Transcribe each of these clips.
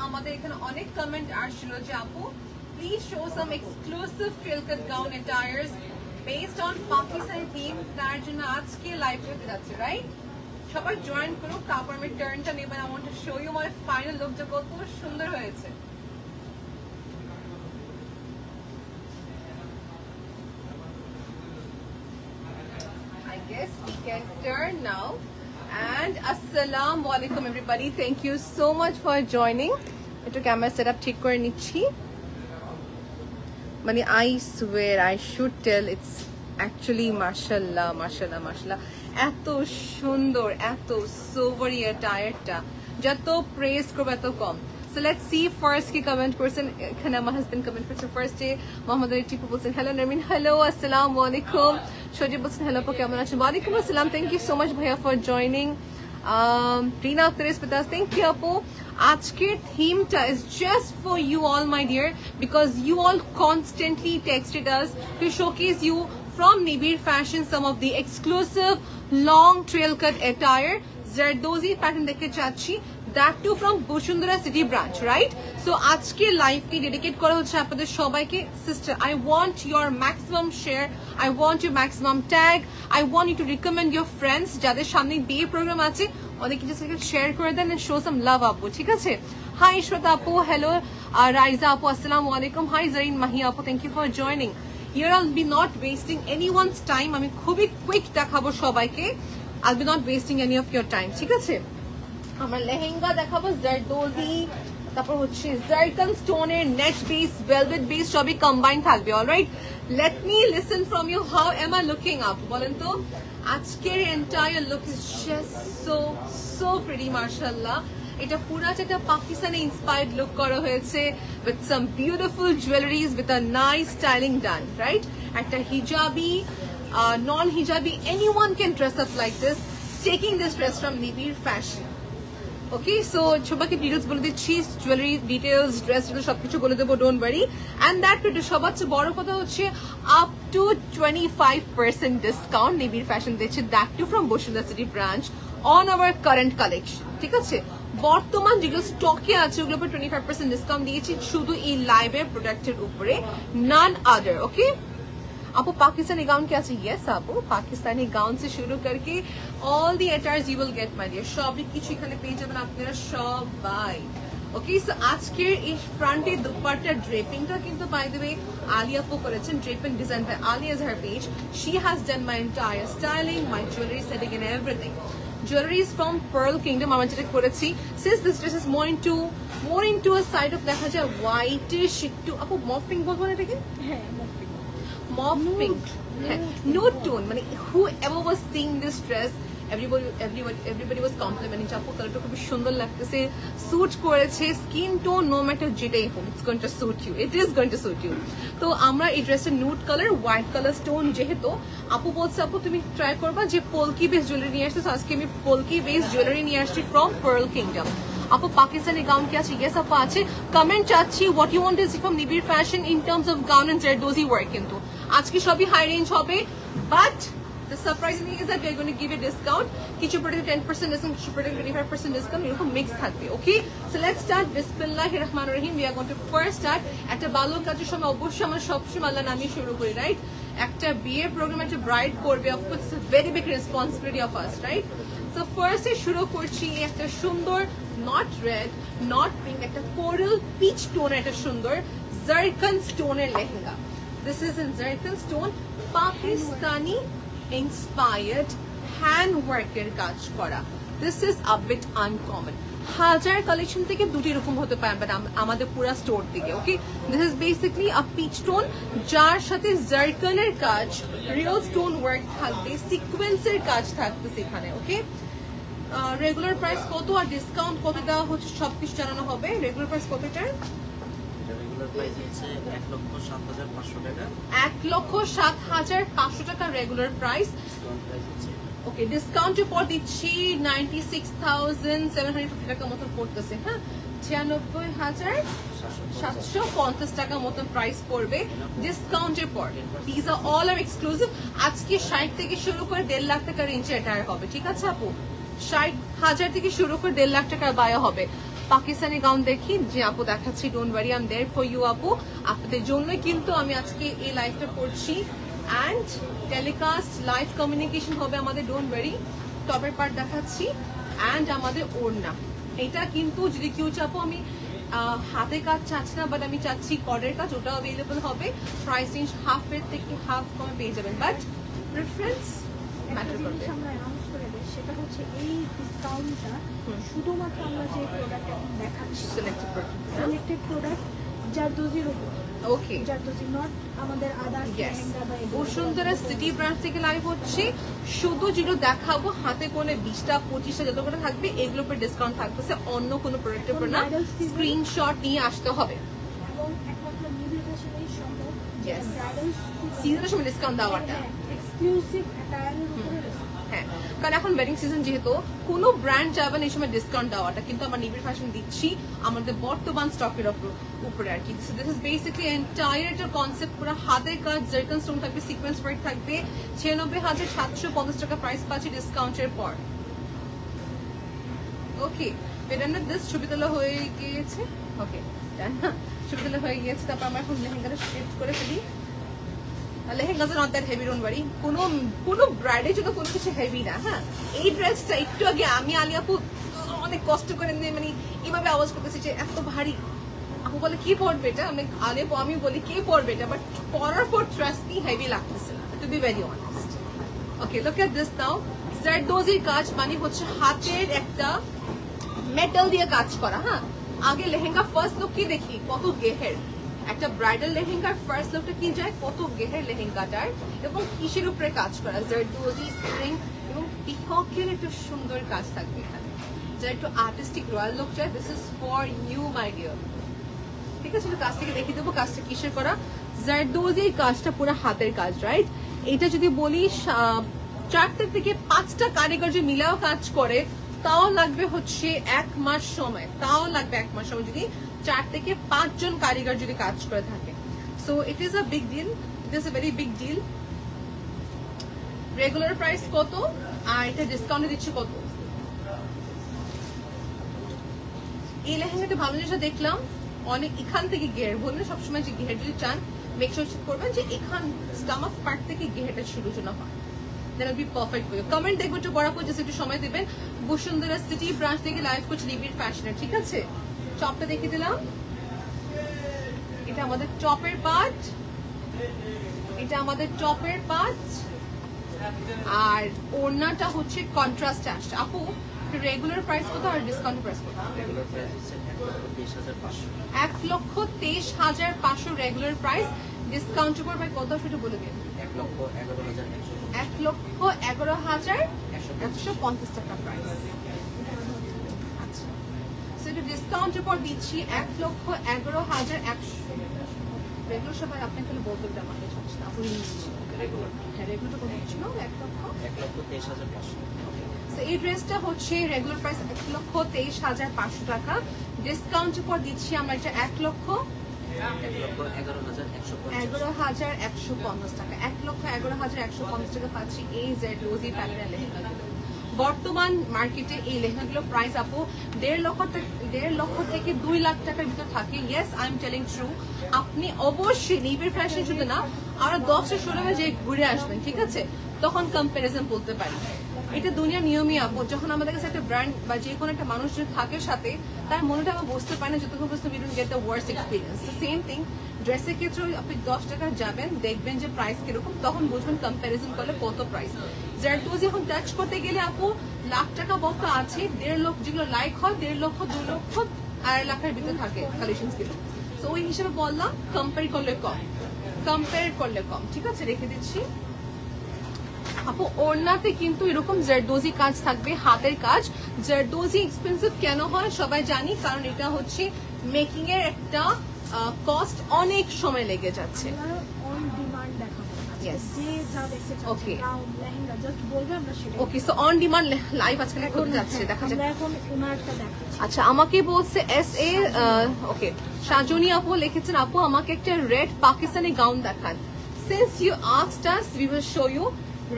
আমাদের এখানে অনেক কমেন্ট আসছিল যে আপু please show some exclusive trail cut gown attires based on Pakistani theme. তার জন্য আজকে লাইভ হতে যাচ্ছে, রাইট? সবাই জয়েন করুক, তারপর আমি টার্নটা নেব। I want to show you my final লুকটা কত সুন্দর হয়েছে। I guess we can turn now. And assalamu alaikum everybody, thank you so much for joining. Eto camera setup ঠিক করে নিচ্ছি। মানে I swear I should tell it's actually mashallah mashallah mashallah এত সুন্দর, এত সোভারি অ্যাটায়ারটা, যত প্রেস করবে এত কম। So let's see first কি কমেন্ট করছেন। এখানে আমার হাজবেন্ড কমেন্ট করছে ফার্স্টে। মোহাম্মদ আলী টিপু বলছেন হ্যালো নারমিন, হ্যালো আসসালামু আলাইকুম। সজীব বলছেন হ্যালো আপু কেমন আছেন? ওয়ালাইকুম আসসালাম, থ্যাংক ইউ সো মাচ ভাইয়া ফর জয়নিং। রিনা আক্তার ইসপিতাস, থ্যাংক ইউ আপু। আজকের থিমটা is just for you all my dear, because you all constantly texted us to showcase you from Nibir Fashion some of the exclusive long trail cut attire Zardozi pattern দেখে যাচ্ছি, that too from Bushundara City branch, right? So আজকে লাইভকে dedicate করা হচ্ছে আপনাদের সবাইকে। Sister, I want your maximum share, I want your maximum tag, I want you to recommend your friends যাদের সামনে বিয়ে প্রোগ্রাম আছে, ওদেরকে just শেয়ার করে দেন and show some love আপু, ঠিক আছে? Hi Shweta আপু, hello Raiza আপু, আসসালামু আলাইকুম। Hi Zareen Mahi আপু, thank you for joining. Here I'll be not wasting anyone's time, আমি খুবই কুইক দেখাবো সবাইকে। I'll be not wasting any of your time, ঠিক আছে? আমরা লেহেঙ্গা দেখাবো জারদোজি, তারপর হচ্ছে জারকান স্টোনের নেট বেস, ভেলভেট বেস সবই কম্বাইন থাকবে। Alright, let me listen from you, how am I looking up বলেন তো? আজকের entire look is just so pretty মাশাআল্লাহ। এটা পুরাটা একটা পাকিস্তানি ইন্সপায়ার্ড লুক করা হয়েছে with some beautiful jewelleries with a nice styling done, right? একটা হিজাবি, non-hijabi, anyone can dress up like this, taking this dress from Nibir Fashion. Okay, so সবাইকে details বলে দিচ্ছি, জুয়েলারি ডিটেইলস, ড্রেস ডিটেইলস সবকিছু বলে দেবো, ডোন্ট ওয়ারি। এন্ড দ্যাট সবচেয়ে বড় কথা হচ্ছে up to 25% discount Nibir fashion দিচ্ছে, that too from Bashundhara city branch on our current collection, ঠিক আছে? বর্তমান যেগুলো স্টকে আছে ওগুলোর উপর 25% ডিসকাউন্ট দিয়েছি শুধু এই লাইভের প্রোডাক্টের উপরে, নান আদার। ওকে आपको पाकिस्तानी गाउन क्या चाहिए? यस आपको पाकिस्तानी गाउन से शुरू करके all the attires you will get my dear, সবই কিছু এখানে পেয়ে যাবেন আপনারা সবাই। ওকে, সো আজকের এই ফ্রন্টে দুপাট্টার ড্রেপিংটা কিন্তু বাই দ্য ওয়ে আলিয়া আপু করেছেন, draping design by Aliya is her page. She has done my entire styling, my jewellery setting and everything. Jewelries from Pearl Kingdom আমরা যেটা করেছি, since this dress is more into a side of দেখা যায় whitish একটু, আপু মফ pink বলবো না এটাকে? হ্যাঁ mauve pink, nude tone, মানে whoever was seeing this dress, everybody was complimenting আপু কালারটা খুব সুন্দর লাগতেছে, স্যুট করেছে, স্কিন টোন নো ম্যাটার যেটাই হোক, it's going to suit you, it is going to suit you. তো আমরা এই ড্রেসের nude colour, white colour stone যেহেতু, আপু বলছে আপু তুমি ট্রাই করবা যে পোলকি বেস জুয়েলারি নিয়ে আসছে, আজকে আমি পোলকি বেস জুয়েলারি নিয়ে আসছি ফ্রম পার্ল কিংডম। আপু পাকিস্তানি গাউন কি আছে? ইয়েস আপু আছে। কমেন্ট চাচ্ছি what you want to see from Nibir fashion in terms of gown and zardozi work. কিন্তু আজকে সবই হাই রেঞ্জ হবে, but the surprising thing is that we are going to give a discount. কিছু প্রোডাক্টে 10% ডিসকাউন্ট, কিছু প্রোডাক্টে 25% ডিসকাউন্ট, এরকম মিক্স থাকবে। Okay, so let's start. বিসমিল্লাহির রহমানির রহিম। We are going to first start. একটা ভালো কাজের সময় অবশ্যই আমরা সবসময় আল্লাহ নামে শুরু করি, রাইট? একটা বিয়ের প্রোগ্রামে একটা ব্রাইড করবে, of course it's very big responsibility of us, right? So ফার্স্টে শুরু করছি একটা সুন্দর, নট রেড নট পিঙ্ক, একটা কোরাল পিচ টোনের একটা সুন্দর জারকান স্টোনের lehenga. This is in zircon stone, Pakistani inspired hand worker কাজ করা। This is a bit uncommon. হাজার কালেকশন থেকে দুটি রকম হতে পারে আমাদের পুরো স্টোর থেকে। Okay, this is basically a pitch tone যার সাথে জারকানের কাজ, রিয়েল স্টোন ওয়ার্ক থাকবে, সিকোয়েন্সের কাজ থাকবে সেখানে। ওকে, রেগুলার প্রাইস কত আর ডিসকাউন্ট কত দেওয়া হচ্ছে সবকিছু জানানো হবে। রেগুলার প্রাইস কতটা? রেগুলার প্রাইস হচ্ছে 1,07,500 টাকা। 1,07,500 টাকা রেগুলার প্রাইস। ডিসকাউন্ট প্রাইস হচ্ছে, ওকে, ডিসকাউন্টের পর দিচ্ছি 96,750 টাকা মতো পড়তেছে। হ্যাঁ, 96,750 টাকা মতো প্রাইস পড়বে ডিসকাউন্টের পর। This are all are exclusive. আজকে 60 থেকে শুরু করে 1.5 লাখ টাকা রেঞ্জে এটা হবে, ঠিক আছে আপু? 60,000 থেকে শুরু করে 1.5 লাখ টাকার বায়া হবে। পাকিস্তানি গাউন দেখি যে আপু দেখাচ্ছি, don't worry, I am there for you আপু। আপনাদের জন্যই কিন্তু আমি আজকে এই লাইভটা করছি, অ্যান্ড টেলিকাস্ট লাইভ কমিউনিকেশন হবে আমাদের, ডোন্ট ওয়ারি। টপের পার্ট দেখাচ্ছি অ্যান্ড আমাদের ওড়না। এটা কিন্তু যদি কেউ চাপো আমি হাতে কাজ চাচ্ছি না, বাট আমি চাচ্ছি কর্ডের কাজ, ওটা অ্যাভেলেবল হবে। প্রাইস রেঞ্জ হাফের থেকে হাফ কমে পেয়ে যাবেন, বাট প্রেফারেন্স ম্যাটার করবে। আমরা অ্যানাউন্স করে দেই, সেটা হচ্ছে এই ডিসকাউন্টটা শুধুমাত্র আমরা যে প্রোডাক্ট এখন দেখাচ্ছি, সিলেক্টেড প্রোডাক্ট জারদোজির উপর। ওকে, জারদোজি নট আমাদের আদার্স লেহেঙ্গা বা বসুন্ধরা সিটি ব্রাঞ্চ থেকে লাইভ হচ্ছে। শুধু যেগুলো দেখাবো হাতে কোনে 20টা 25টা যত করে থাকবে এগুলোর উপর ডিসকাউন্ট থাকতেছে, অন্য কোনো প্রোডাক্টের উপর না। স্ক্রিনশট নিয়ে আসতে হবে এবং একমাত্র নিবিড় ফ্যাশনেই সম্ভব ব্রাইডাল সিজনের সময় ডিসকাউন্ট দেওয়াটা, এক্সক্লুসিভ অ্যাটায়ারের উপরে ডিসকাউন্ট। হ্যাঁ, কারণ এখন ওয়েডিং সিজন যেহেতু কোনো ব্র্যান্ড যাবেন এই সময় ডিসকাউন্ট দেওয়াটা, কিন্তু আমরা নিবিড় ফ্যাশন দিচ্ছি আমাদের বর্তমান স্টকের উপরে আর কি। So this is basically entire একটা কনসেপ্ট, পুরো হাতের কাজ, জারকান স্টোন থাকবে, সিকোয়েন্স ওয়ার্ক থাকবে। 96,750 টাকা প্রাইস পাচ্ছি ডিসকাউন্টের পর। ওকে, বেদান্না দিস ছবি তোলা হয়ে গিয়েছে। ওকে, ছবি তোলা হয়ে গিয়েছে। তারপর আমরা এখন লেহেঙ্গাটা শিফট করে ফেলি। Lehengas not that heavy, don't worry. কোনো ব্রাইডের জন্য কোনো কিছু হেভি না। হ্যাঁ, এই ড্রেসটা একটু আগে আমি আলিয়াপু অনেক কষ্ট করে মানে এইভাবে আওয়াজ করতেছি যে এত ভারী। আপু বলে কি পরবে এটা, আলিয়াপু আমি বলি কে পরবে এটা, বাট পরার পর ট্রাস্ট মি হেভি লাগতেছে না, to be very honest. Okay, look at this now. জারদোজির কাজ মানে হচ্ছে হাতের একটা মেটাল দিয়ে কাজ করা। হ্যাঁ, আগে লেহেঙ্গা ফার্স্ট লুক কি দেখি কত গেহের, একটা ব্রাইডাল লেহেঙ্গার ফার্স্ট লুকটা কি যায় কত গেহের লেহেঙ্গাটার, এবং কিসের উপরে কাজ করা, জারদোজি স্প্রিং এবং পিককের একটা সুন্দর কাজ থাকবে এখানে। যারা একটু আর্টিস্টিক রয়্যাল লুক চায়, this is for you my dear. ঠিক আছে, কাজ থেকে দেখিয়ে দেবো কাজটা কিসের করা। জারদোজির কাজটা পুরো হাতের কাজ, রাইট? এটা যদি বলি 4 থেকে 5টা কারিগর যে মিলাও কাজ করে তাও লাগবে হচ্ছে 1 মাস সময়, তাও লাগবে 1 মাস সময় যদি 4 থেকে 5 জন কারিগর যদি কাজ করে থাকে। So it is a big deal, it is a very big deal. Regular price কত আর এটা ডিসকাউন্টে দিচ্ছে কত? এই লেহেঙ্গাটা ভালো জিনিসটা দেখলাম, অনেক এখান থেকে ঘের বললে সবসময় যে ঘের যদি চান মেক শিওর করবেন যে এখান স্টামাক পার্ট থেকে ঘেরটা শুরু যেন হয়, then it'll be perfect for you. Comment দেখবো একটু বড় করে, একটু সময় দেবেন। বসুন্ধরা সিটি ব্রাঞ্চ থেকে লাইভ করছি নিবিড় ফ্যাশনের, ঠিক আছে? চপটা দেখিয়ে দিলাম, এটা আমাদের চপের পার্ট, এটা আমাদের চপের পার্ট, আর ওড়নাটা হচ্ছে কন্ট্রাস্ট আসছে। আপু রেগুলার প্রাইস কত আর ডিসকাউন্ট প্রাইস কত? রেগুলার প্রাইস হচ্ছে 1,23,500। 1,23,500 রেগুলার প্রাইস, ডিসকাউন্ট উপর ভাই কত সেটা বলে দিন। 1,11,150 টাকা প্রাইস। আচ্ছা, সেটা ডিসকাউন্ট উপর দিচ্ছি 1,11,100। রেগুলার সবাই আপনি তাহলে বলতে আমাকে চাচ্ছি না, আপনি রেগুলার, হ্যাঁ রেগুলার কত ছিল? 1,23,500। এই ড্রেসটা হচ্ছে রেগুলার প্রাইস 1,23,500 টাকা, ডিসকাউন্ট উপর দিচ্ছি আমরা এটা 1,11,150 টাকা। 1,11,150 টাকা পাচ্ছি এই জারদোজি প্যাটার্নের লেহেঙ্গাগুলো। বর্তমান মার্কেটে এই লেহেঙ্গাগুলোর প্রাইস আপু 1.5 লক্ষ থেকে 2 লাখ টাকার ভিতর থাকে। Yes, I am telling true. আপনি অবশ্যই নিবিড় ফ্যাশন শুধু না আরো 10-16 যে ঘুরে আসবেন, ঠিক আছে, তখন কম্পারিজন বলতে পারি। এটা দুনিয়ার নিয়মই আপু, যখন আমাদের কাছে একটা ব্র্যান্ড বা যে কোনো একটা মানুষ যদি থাকে সাথে, তার মনটা আমরা বুঝতে পারি না যতক্ষণ পর্যন্ত we don't get the worst experience. Same thing ড্রেসের ক্ষেত্রে আপনি 10 টাকা যাবেন, দেখবেন যে প্রাইস কিরকম, তখন বুঝবেন কম্পারিজন করলে কত প্রাইস। জারদোজি এখন টাচ করতে গেলে আপু লাখ টাকা বক্তা আছে, 1.5 লক্ষ যেগুলো লাইক হয় 1.5 লক্ষ 2 লক্ষ 2.5 লাখের ভিতরে থাকে কালেকশন গুলো। তো ওই হিসেবে বললাম কম্পেয়ার করলে কম, ঠিক আছে, রেখে দিচ্ছি। আপু ওড়নাতে কিন্তু এরকম জারদোজি কাজ থাকবে, হাতের কাজ। জারদোজি এক্সপেন্সিভ কেন হয় সবাই জানি, কারণ এটা হচ্ছে মেকিং এর একটা কস্ট, অনেক সময় লেগে যাচ্ছে। অন ডিমান্ড দেখাবো। Yes. যে যা দেখতে চাচ্ছেন, Okay. গাউন লেহেঙ্গা জাস্ট বলবে আমরা সেটা। ওকে, সো অন ডিমান্ড লাইভ আজকে করতে যাচ্ছে, দেখা যাক। আমরা এখন ওনারটা দেখাচ্ছি। আচ্ছা, আমাকে বলছে SA ওকে সাজনী আপু লিখেছেন, আপু আমাকে একটা রেড পাকিস্তানি গাউন দেখান। Since you asked us we will show you.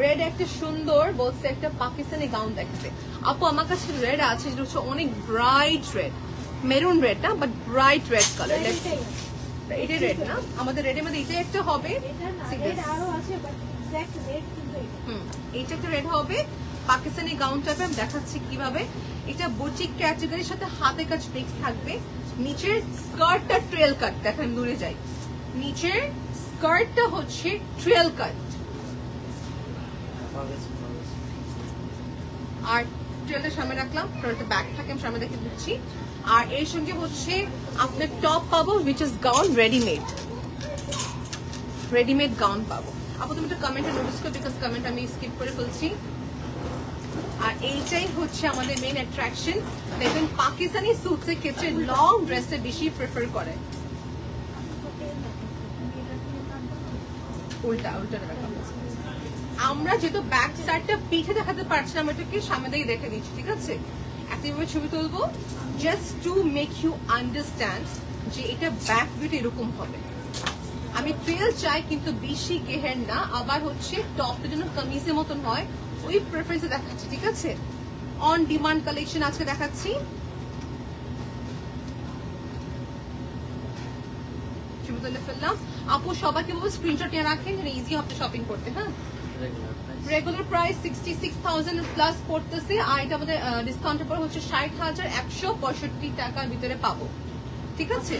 Red একটা সুন্দর বলছে একটা পাকিস্তানি গাউন দেখাতে। আপু আমার কাছে রেড আছে যেটা হচ্ছে অনেক ব্রাইট রেড, মেরুন রেড না, বাট ব্রাইট রেড কালার। এটা রেড না, আমাদের রেডের মধ্যে এটা একটা হবে, এইটা একটা রেড হবে পাকিস্তানি গাউন টাইপের। আমি দেখাচ্ছি কিভাবে। এটা বুটিক ক্যাটাগরির সাথে হাতে কাজ মিক্স থাকবে। নিচের স্কার্টটা ট্রেল কাট, দেখেন দূরে যাই, নিচের স্কার্টটা হচ্ছে ট্রেল কাট আর ট্রেলটা সামনে রাখলাম, ট্রেলটা ব্যাক থাকে আমি সামনে দেখে দিচ্ছি। আর এর সঙ্গে হচ্ছে আপনার টপ পাবো which is gown readymade gown পাবো। আপু তুমি একটা কমেন্টে নোটিস করো, বিকজ কমেন্ট আমি স্কিপ করে ফেলছি। আর এইটাই হচ্ছে আমাদের মেইন অ্যাট্রাকশন। দেখবেন পাকিস্তানি স্যুটসের ক্ষেত্রে লং ড্রেসে বেশি প্রেফার করে। উল্টা আমরা যেহেতু ব্যাক সাইডটা পিঠে দেখাতে পারছি না, আমরা এটাকে সামনে দিয়ে দেখে দিচ্ছি, ঠিক আছে? একইভাবে ছবি তুলবো just to make you understand যে এটা ব্যাক ভিউটা এরকম হবে। আমি ট্রেল চাই কিন্তু বেশি গেহের না, আবার হচ্ছে টপটা যেন কামিজের মতন হয়, ওই প্রেফারেন্সে দেখাচ্ছি, ঠিক আছে? অন ডিমান্ড কালেকশন আজকে দেখাচ্ছি। ছবি তুলে ফেললাম। আপু সবাইকে বলবো স্ক্রিনশট নিয়ে রাখেন, ইজি হবে শপিং করতে। হ্যাঁ, রেগুলার প্রাইস 66,000 প্লাস পড়তেছে, আর এটা আমাদের ডিসকাউন্টের পর হচ্ছে 60,165 টাকার ভিতরে পাবো, ঠিক আছে?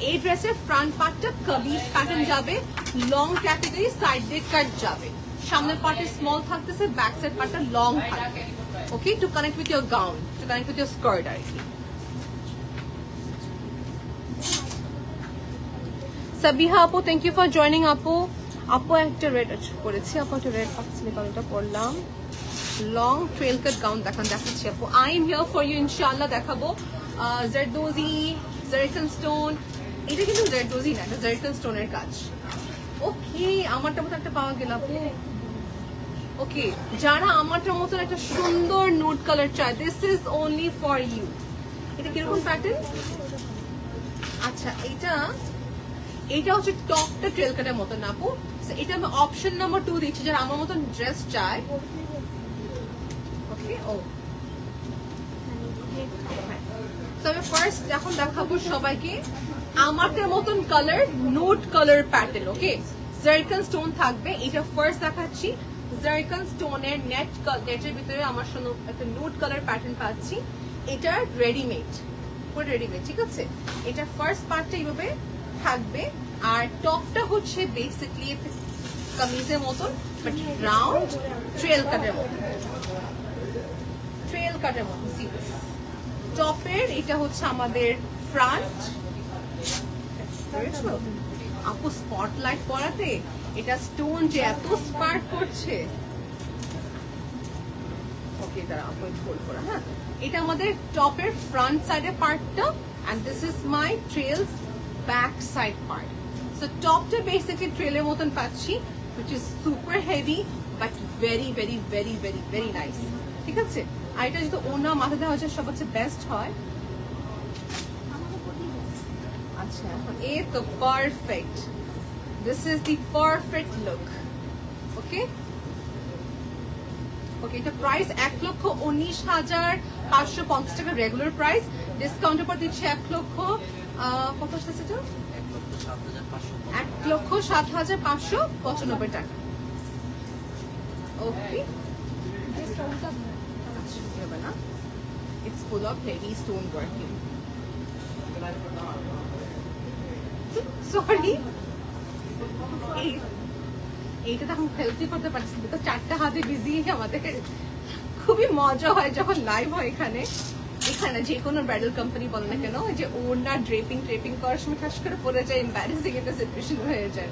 এই ড্রেসের ফ্রন্ট পার্টটা কামিজ প্যাটার্ন যাবে, লং ক্যাটাগরি সাইড ডেড কাট যাবে, সামনের পার্টে স্মল থাকতেছে, ব্যাক সাইড পার্টটা লং থাকবে। Okay, to connect with your gown, to connect with your skirt আর কি। সাবিহা আপু থ্যাংক ইউ ফর জয়নিং। আপু একটা রেড করেছি, আপু একটা রেড পাকিস্তানি কালারটা পরলাম, লং ট্রেল কাট গাউন দেখাচ্ছি আপু। I am here for you, ইনশাআল্লাহ দেখাবো। জারদোজি, জারকান স্টোন, এটা কিন্তু জারদোজি না, এটা জারকান স্টোনের কাজ। ওকে, আমারটা মতো একটা পাওয়া গেল আপু। ওকে, যারা আমারটার মতন একটা সুন্দর নুড কালার চায়, this is only for you. এটা কিরকম প্যাটার্ন? আচ্ছা, এটা হচ্ছে টপটা ট্রেল কাটের মতন আপু। এটা আমি অপশন নাম্বার 2 দিচ্ছি, যারা আমার মতন ড্রেস চায়। ওকে, ও তবে ফার্স্ট এখন দেখাবো সবাইকে আমারটার মতন কালার, নুড কালার প্যাটার্ন। ওকে, জারকান স্টোন থাকবে, এটা ফার্স্ট দেখাচ্ছি। জারকান স্টোনের নেটের ভিতরে আমার সঙ্গে একটা নুড কালার প্যাটার্ন পাচ্ছি। এটা রেডিমেড, পুরো রেডিমেড, ঠিক আছে? এটা ফার্স্ট পার্টটা এইভাবে থাকবে, আর টপটা হচ্ছে বেসিকলি কামিজের মতন বাট রাউন্ড ট্রেল কাটের মতন, টপের এটা হচ্ছে আমাদের ফ্রন্ট। আপু স্পটলাইট পরাতে এটা স্টোন যে এত স্পার্ক করছে। ওকে, দাঁড়া আপু ফোল্ড করা। হ্যাঁ, এটা আমাদের টপের ফ্রন্ট সাইডের পার্টটা, and this is my trails back side part. So টপটা বেসিক্যালি ট্রেলের মতন পাচ্ছি, which is super heavy but very very very very very nice, ঠিক আছে? আর এটা যদি ওনা মাথা দেওয়া হচ্ছে সবচেয়ে বেস্ট হয়। আচ্ছা, এই তো perfect, this is the perfect look. Okay, এটা প্রাইস 1,19,550 টাকা রেগুলার প্রাইস, ডিসকাউন্টের পর দিচ্ছে 1,07,595 টাকা। ওকে, it's full of heavy stone working. Sorry, এইটা তো এখন হেল্পই করতে পারছি, তো 4টা হাতে বিজি আমাদের। খুবই মজা হয় যখন লাইভ হয় এখানে যে কোনো ব্রাইডাল কোম্পানি বলে না কেন, যে ওড়না ড্রেপিং করার সময় খাস করে পড়ে যায়, এম্বারেসিং একটা সিচুয়েশন হয়ে যায়।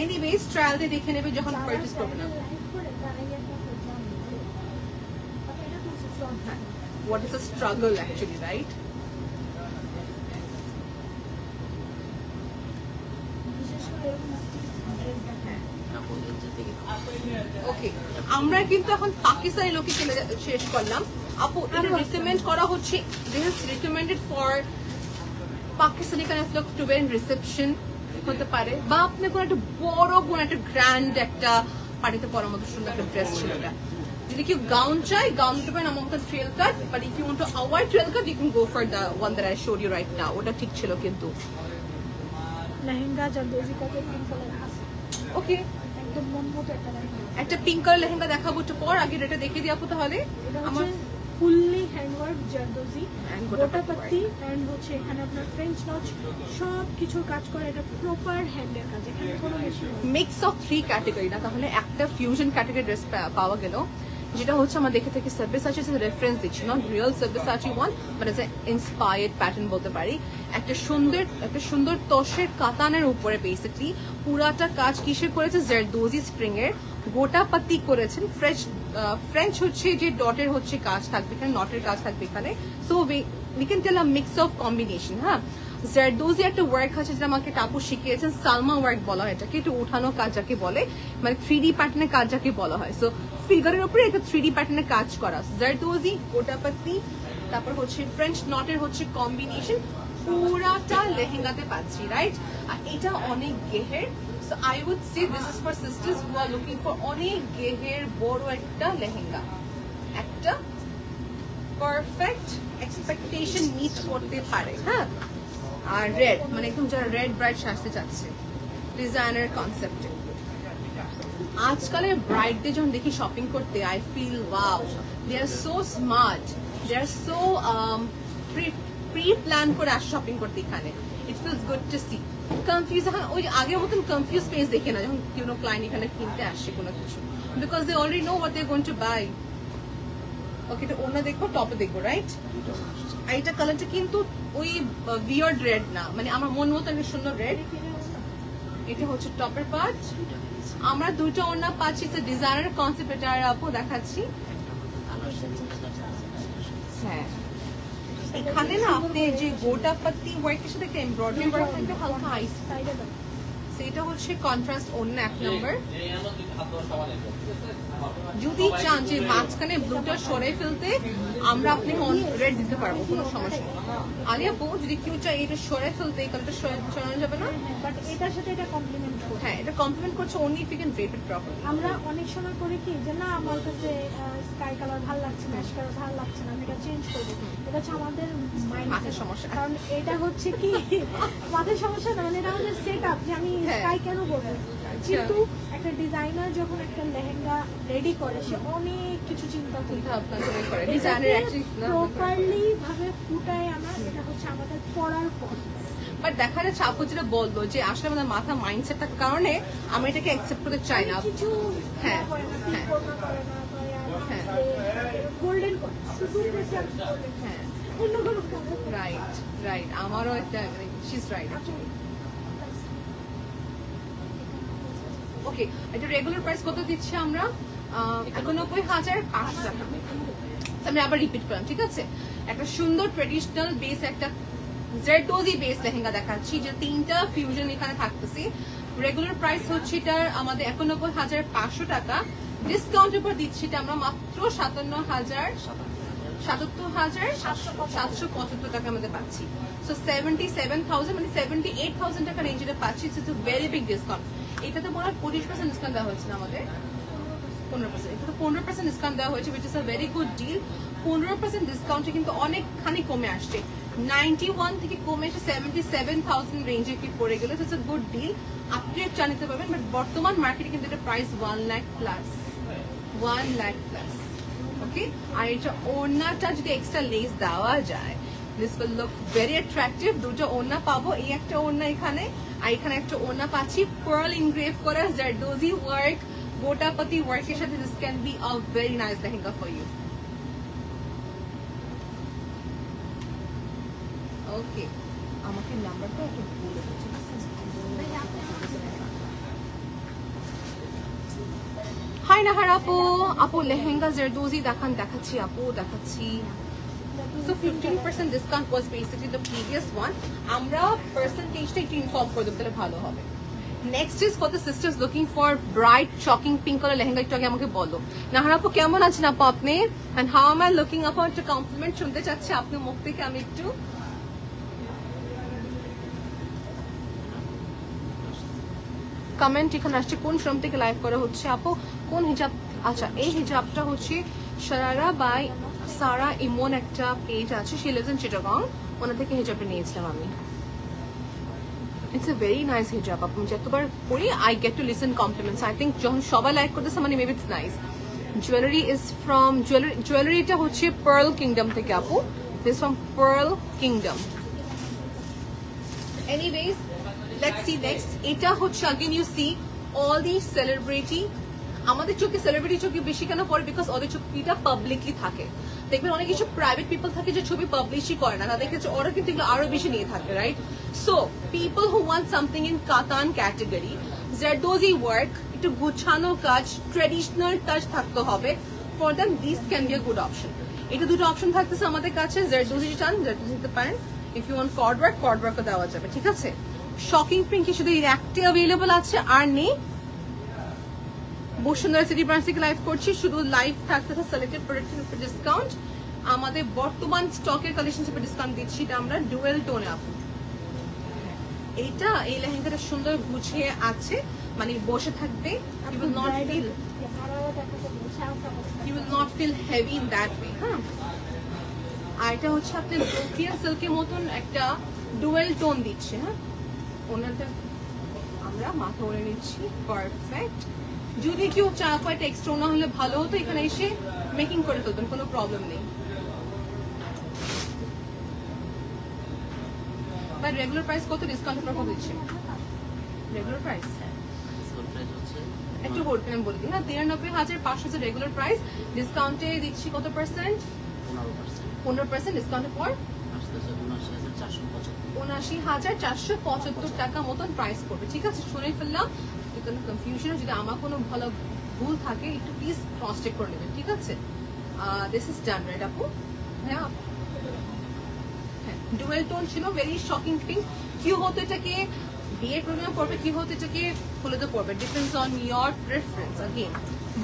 এনিওয়েজ, ট্রায়াল দিয়ে দেখে নেবে যখন পারচেজ করবে না। What is a struggle actually, right? ওকে, আমরা কিন্তু এখন পাকিস্তানি লোকে শেষ করলাম আপু। এটা রিকমেন্ড করা হচ্ছে, this is recommended for Pakistani kind of look to wire in reception, হতে পারে, বা আপনি কোনো একটা বড় কোনো একটা গ্র্যান্ড একটা পার্টিতে পরার মতো সুন্দর একটা ড্রেস ছিল এটা। যদি কেউ গাউন চাই, গাউন দিতে পারেন আমার মতো trail cut, but if you want to avoid trail cut you can go for the one that I showed you right now. ওটা ঠিক ছিল কিন্তু লেহেঙ্গা জারদোজি কাটে পিঙ্ক কালার আছে। ওকে, একদম মন মতো একটা লেহেঙ্গা। একটা পিঙ্ক কালার লেহেঙ্গা দেখাবো একটু পর, আগে এটা দেখিয়ে দিই আপু তাহলে। আমার fully handwork zardozi, And gotapatti, and হচ্ছে এখানে আপনার ফ্রেঞ্চ নচ সব কিছু কাজ করে। এটা প্রপার হ্যান্ডের কাজ, এখানে কোনো মেশিন নেই। মিক্স অফ 3 ক্যাটাগরি না, তাহলে একটা ফিউশন ক্যাটাগরি ড্রেস পাওয়া গেল, যেটা হচ্ছে আমার দেখে থেকে সাব্বিসাচি রেফারেন্স দিচ্ছি, not real Sabyasachi one, but as a inspired pattern বলতে পারি। একটা সুন্দর তসের কাতানের উপরে বেসিকলি পুরাটা কাজ কিসের করেছে, জারদোজি স্প্রিং এর গোটা পাতি করেছেন। ফ্রেঞ্চ হচ্ছে যে ডটের হচ্ছে কাজ থাকবে এখানে, নটের কাজ থাকবে এখানে। So we can tell a mix of combination. হ্যাঁ, জারদোজি একটা ওয়ার্ক আছে যেটা আমাকে টাপু শিখিয়েছেন, সালমা ওয়ার্ক বলা হয় এটাকে, একটু উঠানো কাজ যাকে বলে, মানে 3D প্যাটার্নের কাজ যাকে বলা হয়। সো ফিগারের উপরে একটা 3D প্যাটার্নের কাজ করা, জারদোজি গোটাপত্তি, তারপর হচ্ছে ফ্রেঞ্চ নটের হচ্ছে কম্বিনেশন, পুরাটা লেহেঙ্গাতে পাচ্ছি, রাইট? আর এটা অনেক গেহের। So I would say this is for sisters who are looking for অনেক গেহের বড় একটা লেহেঙ্গা, একটা পারফেক্ট এক্সপেকটেশন মিট করতে পারে। হ্যাঁ, আর রেড মানে একদম যারা রেড ব্রাইড সাজতে চাচ্ছে ডিজাইনার কনসেপ্টে। আজকালের ব্রাইডদের যখন দেখি শপিং করতে, I feel wow, they are so smart, they are so pre plan করে আসে শপিং করতে এখানে। It feels good to see. Confuse, এখন ওই আগের মতন কনফিউজ ফেস দেখে না যখন কোনো ক্লায়েন্ট এখানে কিনতে আসছে কোনো কিছু, because they already know what they going to buy. Okay, এটা ওনা দেখবো, টপে দেখবো, রাইট? আর এটা কালারটা কিন্তু ওই উইয়ার্ড রেড না, মানে আমার মন মতো একটা সুন্দর রেড। এটা হচ্ছে টপের পার্ট, আমরা দুটো ওড়না পাচ্ছি, ডিজাইনার কনসেপ্ট। এটা আপু দেখাচ্ছি। হ্যাঁ, এখানে না আপনি যে গোটাপত্তি ওয়ার্কের সাথে একটা এমব্রয়ডারি ওয়ার্ক থাকবে হালকা আইস, সেটা হচ্ছে কন্ট্রাস্ট ওড়না 1 নম্বর। যদি চান যে মাঝখানে ব্লুটা সরে ফেলতে, আমরা আপনাকে রেড দিতে পারবো, কোনো সমস্যা নেই। আলিয়া আপু যদি কেউ চাই এটা সরে ফেলতে, এই কালারটা সরানো যাবে না, বাট এটার সাথে এটা কমপ্লিমেন্ট করবে। হ্যাঁ, এটা কমপ্লিমেন্ট করছে only if you can drape it properly। আমরা অনেক সময় করি কি যে না আমার কাছে স্কাই কালার ভালো লাগছে না, অ্যাশ কালার ভালো লাগছে না, আমি এটা চেঞ্জ করব। এটা হচ্ছে আমাদের মাথার সমস্যা। কারণ এটা হচ্ছে কি মাথার সমস্যা না, মানে এটা আমাদের সেটআপ যে আমি স্কাই কেন করব। কিন্তু একটা ডিজাইনার যখন একটা লেহেঙ্গা রেডি করে, সে অনেক কিছু চিন্তা করে প্রপারলি ভাবে ফুটায় আনা। এটা হচ্ছে আমাদের পড়ার পর। বাট দেখা যাচ্ছে আপু যেটা বললো যে আসলে আমাদের মাথা মাইন্ডসেট থাকার কারণে আমি এটাকে অ্যাকসেপ্ট করতে চাই না। কিছু হ্যাঁ, গোল্ডেন শুধু হ্যাঁ, অন্য কোনো কালার। রাইট রাইট, আমারও একটা শি ইজ রাইট। ওকে, এটা রেগুলার প্রাইস কত দিচ্ছি আমরা? 91,500 টাকা। আমি আবার রিপিট করলাম, ঠিক আছে? একটা সুন্দর ট্রেডিশনাল বেস, একটা জারদোজি বেস লেহেঙ্গা দেখাচ্ছি, যে 3টা ফিউশন এখানে থাকতেছে। রেগুলার প্রাইস হচ্ছে এটার আমাদের 91,500 টাকা। ডিসকাউন্টের উপর দিচ্ছি এটা আমরা মাত্র 77,775 টাকা আমাদের পাচ্ছি। সো 77,000 মানে 78,000 টাকা রেঞ্জ এটা পাচ্ছি। It's a very big discount. এটাতে মনে হয় 25% ডিসকাউন্ট দেওয়া হয়েছে না আমাদের, 15%। এটা তো 15% ডিসকাউন্ট দেওয়া হয়েছে, which is a very good deal। 15% ডিসকাউন্টে কিন্তু অনেকখানি কমে আসছে, 91 থেকে কমে এসে 77,000 রেঞ্জে কি পড়ে গেল। It's a good deal, update জানিতে পারবেন। বাট বর্তমান মার্কেটে কিন্তু এটা price 1 lakh plus, 1 lakh plus. Okay, আর এটা ওড়নাটা যদি এক্সট্রা লেস দেওয়া যায়, this will look very attractive. দুটো ওড়না পাবো, এই একটা ওড়না এখানে, আর এখানে একটা ওড়না পাচ্ছি পার্ল ইনগ্রেভ করা জারদোজি ওয়ার্ক, গোটাপতি ওয়ার্কের সাথে। This can be a very nice lehenga for you. Okay, আমাকে নাম্বারটা একটু বলে দিচ্ছি। হাই নাহার আপু, আপু লেহেঙ্গা জারদোজি দেখাচ্ছি আপু, দেখাচ্ছি। So 15% discount was basically the previous one. আমরা percentageটা একটু ইনফর্ম করে দেব, তাহলে ভালো হবে। Next is for the sisters looking for bright shocking pink color lehenga. একটু আগে আমাকে বলো নাহার আপু কেমন আছেন আপু আপনি, and how am I looking আপু? একটা কমপ্লিমেন্ট শুনতে চাচ্ছি আপনার মুখ থেকে। আমি একটু কমেন্ট এখানে আসছে কোন শোরুম থেকে লাইভ করা হচ্ছে আপু, কোন হিজাব? আচ্ছা, এই হিজাবটা হচ্ছে শারারা বাই সারা ইমন একটা পেজ আছে, সে লিভস ইন চিটাগং, ওনা থেকে হিজাবটা নিয়েছিলাম আমি। ইটস এ ভেরি নাইস হিজাব আপু, যতবার পড়ি I get to listen compliments. I think যখন সবাই লাইক করতেছে মানে maybe it's nice. Jewellery is from জুয়েলারিটা হচ্ছে পার্ল কিংডম থেকে আপু, this from pearl kingdom. Anyways let's see next. এটা হচ্ছে again you see all the celebrity, আমাদের চোখে সেলিব্রিটি চোখে বেশি কেন পড়ে, বিকজ ওদের ছবিটা পাবলিকলি থাকে। দেখবেন অনেক কিছু প্রাইভেট পিপল থাকে যে ছবি পাবলিশই করে না, তাদের ক্ষেত্রে ওরা কিন্তু এগুলো আরো বেশি নিয়ে থাকে, right? So people who want something in কাতান ক্যাটাগরি, জারদোজি ওয়ার্ক, একটু গুছানো কাজ, ট্রেডিশনাল টাচ থাকতে হবে, for them this can be a good option. এটা দুটো অপশন থাকতেছে আমাদের কাছে, জারদোজি চান জারদোজি দিতে পারেন, ইফ ইউ ওয়ান্ট কর্ড ওয়ার্কও দেওয়া যাবে, ঠিক আছে? শকিং পিঙ্ক শুধু এই একটা অ্যাভেলেবল আছে, আর নেই। বসুন্ধরা সিটি ব্রাঞ্চ থেকে লাইভ করছি, শুধু লাইভ থাকতেছে সিলেক্টেড প্রোডাক্টের উপর ডিসকাউন্ট। আমাদের বর্তমান স্টকের কালেকশন উপর ডিসকাউন্ট দিচ্ছি, এটা আমরা ডুয়েল টোনে আপু। এইটা এই লেহেঙ্গাটা সুন্দর গুছিয়ে আছে, মানে বসে থাকবে, you will not feel heavy in that way, হ্যাঁ? আর এটা হচ্ছে আপনার জোফিয়া সিল্কের মতন একটা ডুয়েল টোন দিচ্ছে, হ্যাঁ? ওনাটা আমরা মাথা ওড়ে নিচ্ছি, পারফেক্ট। যদি কেউ চা পাটা এক্সট্রা না হলে ভালো হতো, এখানে এসে মেকিং করে ফেলতেন, কোনো প্রবলেম নেই। বাট রেগুলার প্রাইস কত ডিসকাউন্ট আপনারা কত দিচ্ছেন? রেগুলার প্রাইস একটু বলবেন, আমি বলে দিই, হ্যাঁ 93,500 রেগুলার প্রাইস, ডিসকাউন্টে দিচ্ছি কত পার্সেন্ট? 15% ডিসকাউন্টের পর 79,475 টাকা মতন প্রাইস পড়বে, ঠিক আছে? শুনে ফেললাম, কোনো কনফিউশন, যদি আমার কোনো ভালো ভুল থাকে একটু প্লিজ ক্রস চেক করে নেবেন, ঠিক আছে? দিস ইজ ডান, রাইট আপু? হ্যাঁ, ডুয়েল টোন ছিল, ভেরি শকিং পিঙ্ক। কি হতো এটাকে বিয়ের প্রোগ্রাম পড়বে, কি হতো এটাকে হলুদে পড়বে, depends on your preference. Again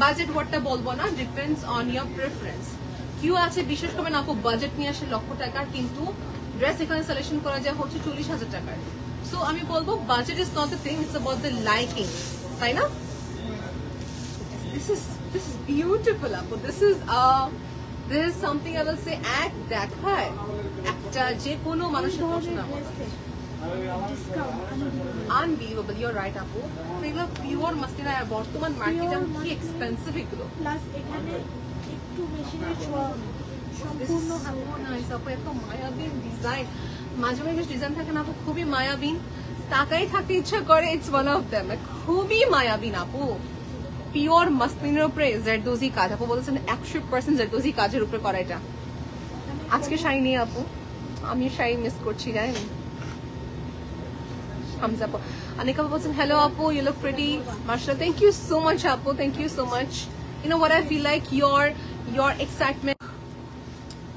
budget ওয়ার্ডটা বলবো না, ডিপেন্ডস অন ইয়োর প্রেফারেন্স। কিউ আছে বিশেষ করে আপু বাজেট নিয়ে আসে লক্ষ টাকার, কিন্তু ড্রেস এখানে সিলেকশন করা যায় হচ্ছে 40,000 টাকার। সো আমি বলবো budget is not the thing, it's about the liking, তাই না? দিস ইজ বিউটিফুল আপু, this is something I will say এক দেখায় একটা যে কোনো মানুষের পছন্দ হবে। Unbelievable, you're right আপু। এগুলো পিওর মাসলিনা, আর বর্তমান মার্কেটে কি এক্সপেন্সিভ এগুলো। প্লাস এখানে একটু মেশিনের ছোঁয়া, সম্পূর্ণ নাইস আপু, এত মায়াবীন ডিজাইন। মাঝে মাঝে ডিজাইন থাকে না আপু, খুবই মায়াবীন, তাকাই থাকতে ইচ্ছা করে। ইটস ওয়ান অফ দেম, খুবই মায়াবীন আপু। পিওর মাসলিনের উপরে জারদোজি কাজ, আপু বলেছেন 100% জারদোজি কাজের উপরে করা এটা। আজকে শাড়ি নিয়ে আপু, আমি শাড়ি মিস করছি, জানেন? Thumbs up. Anika বলছেন hello আপু, you look pretty, mashallah. Thank you so much আপু, thank you so much. You know what, I feel like your excitement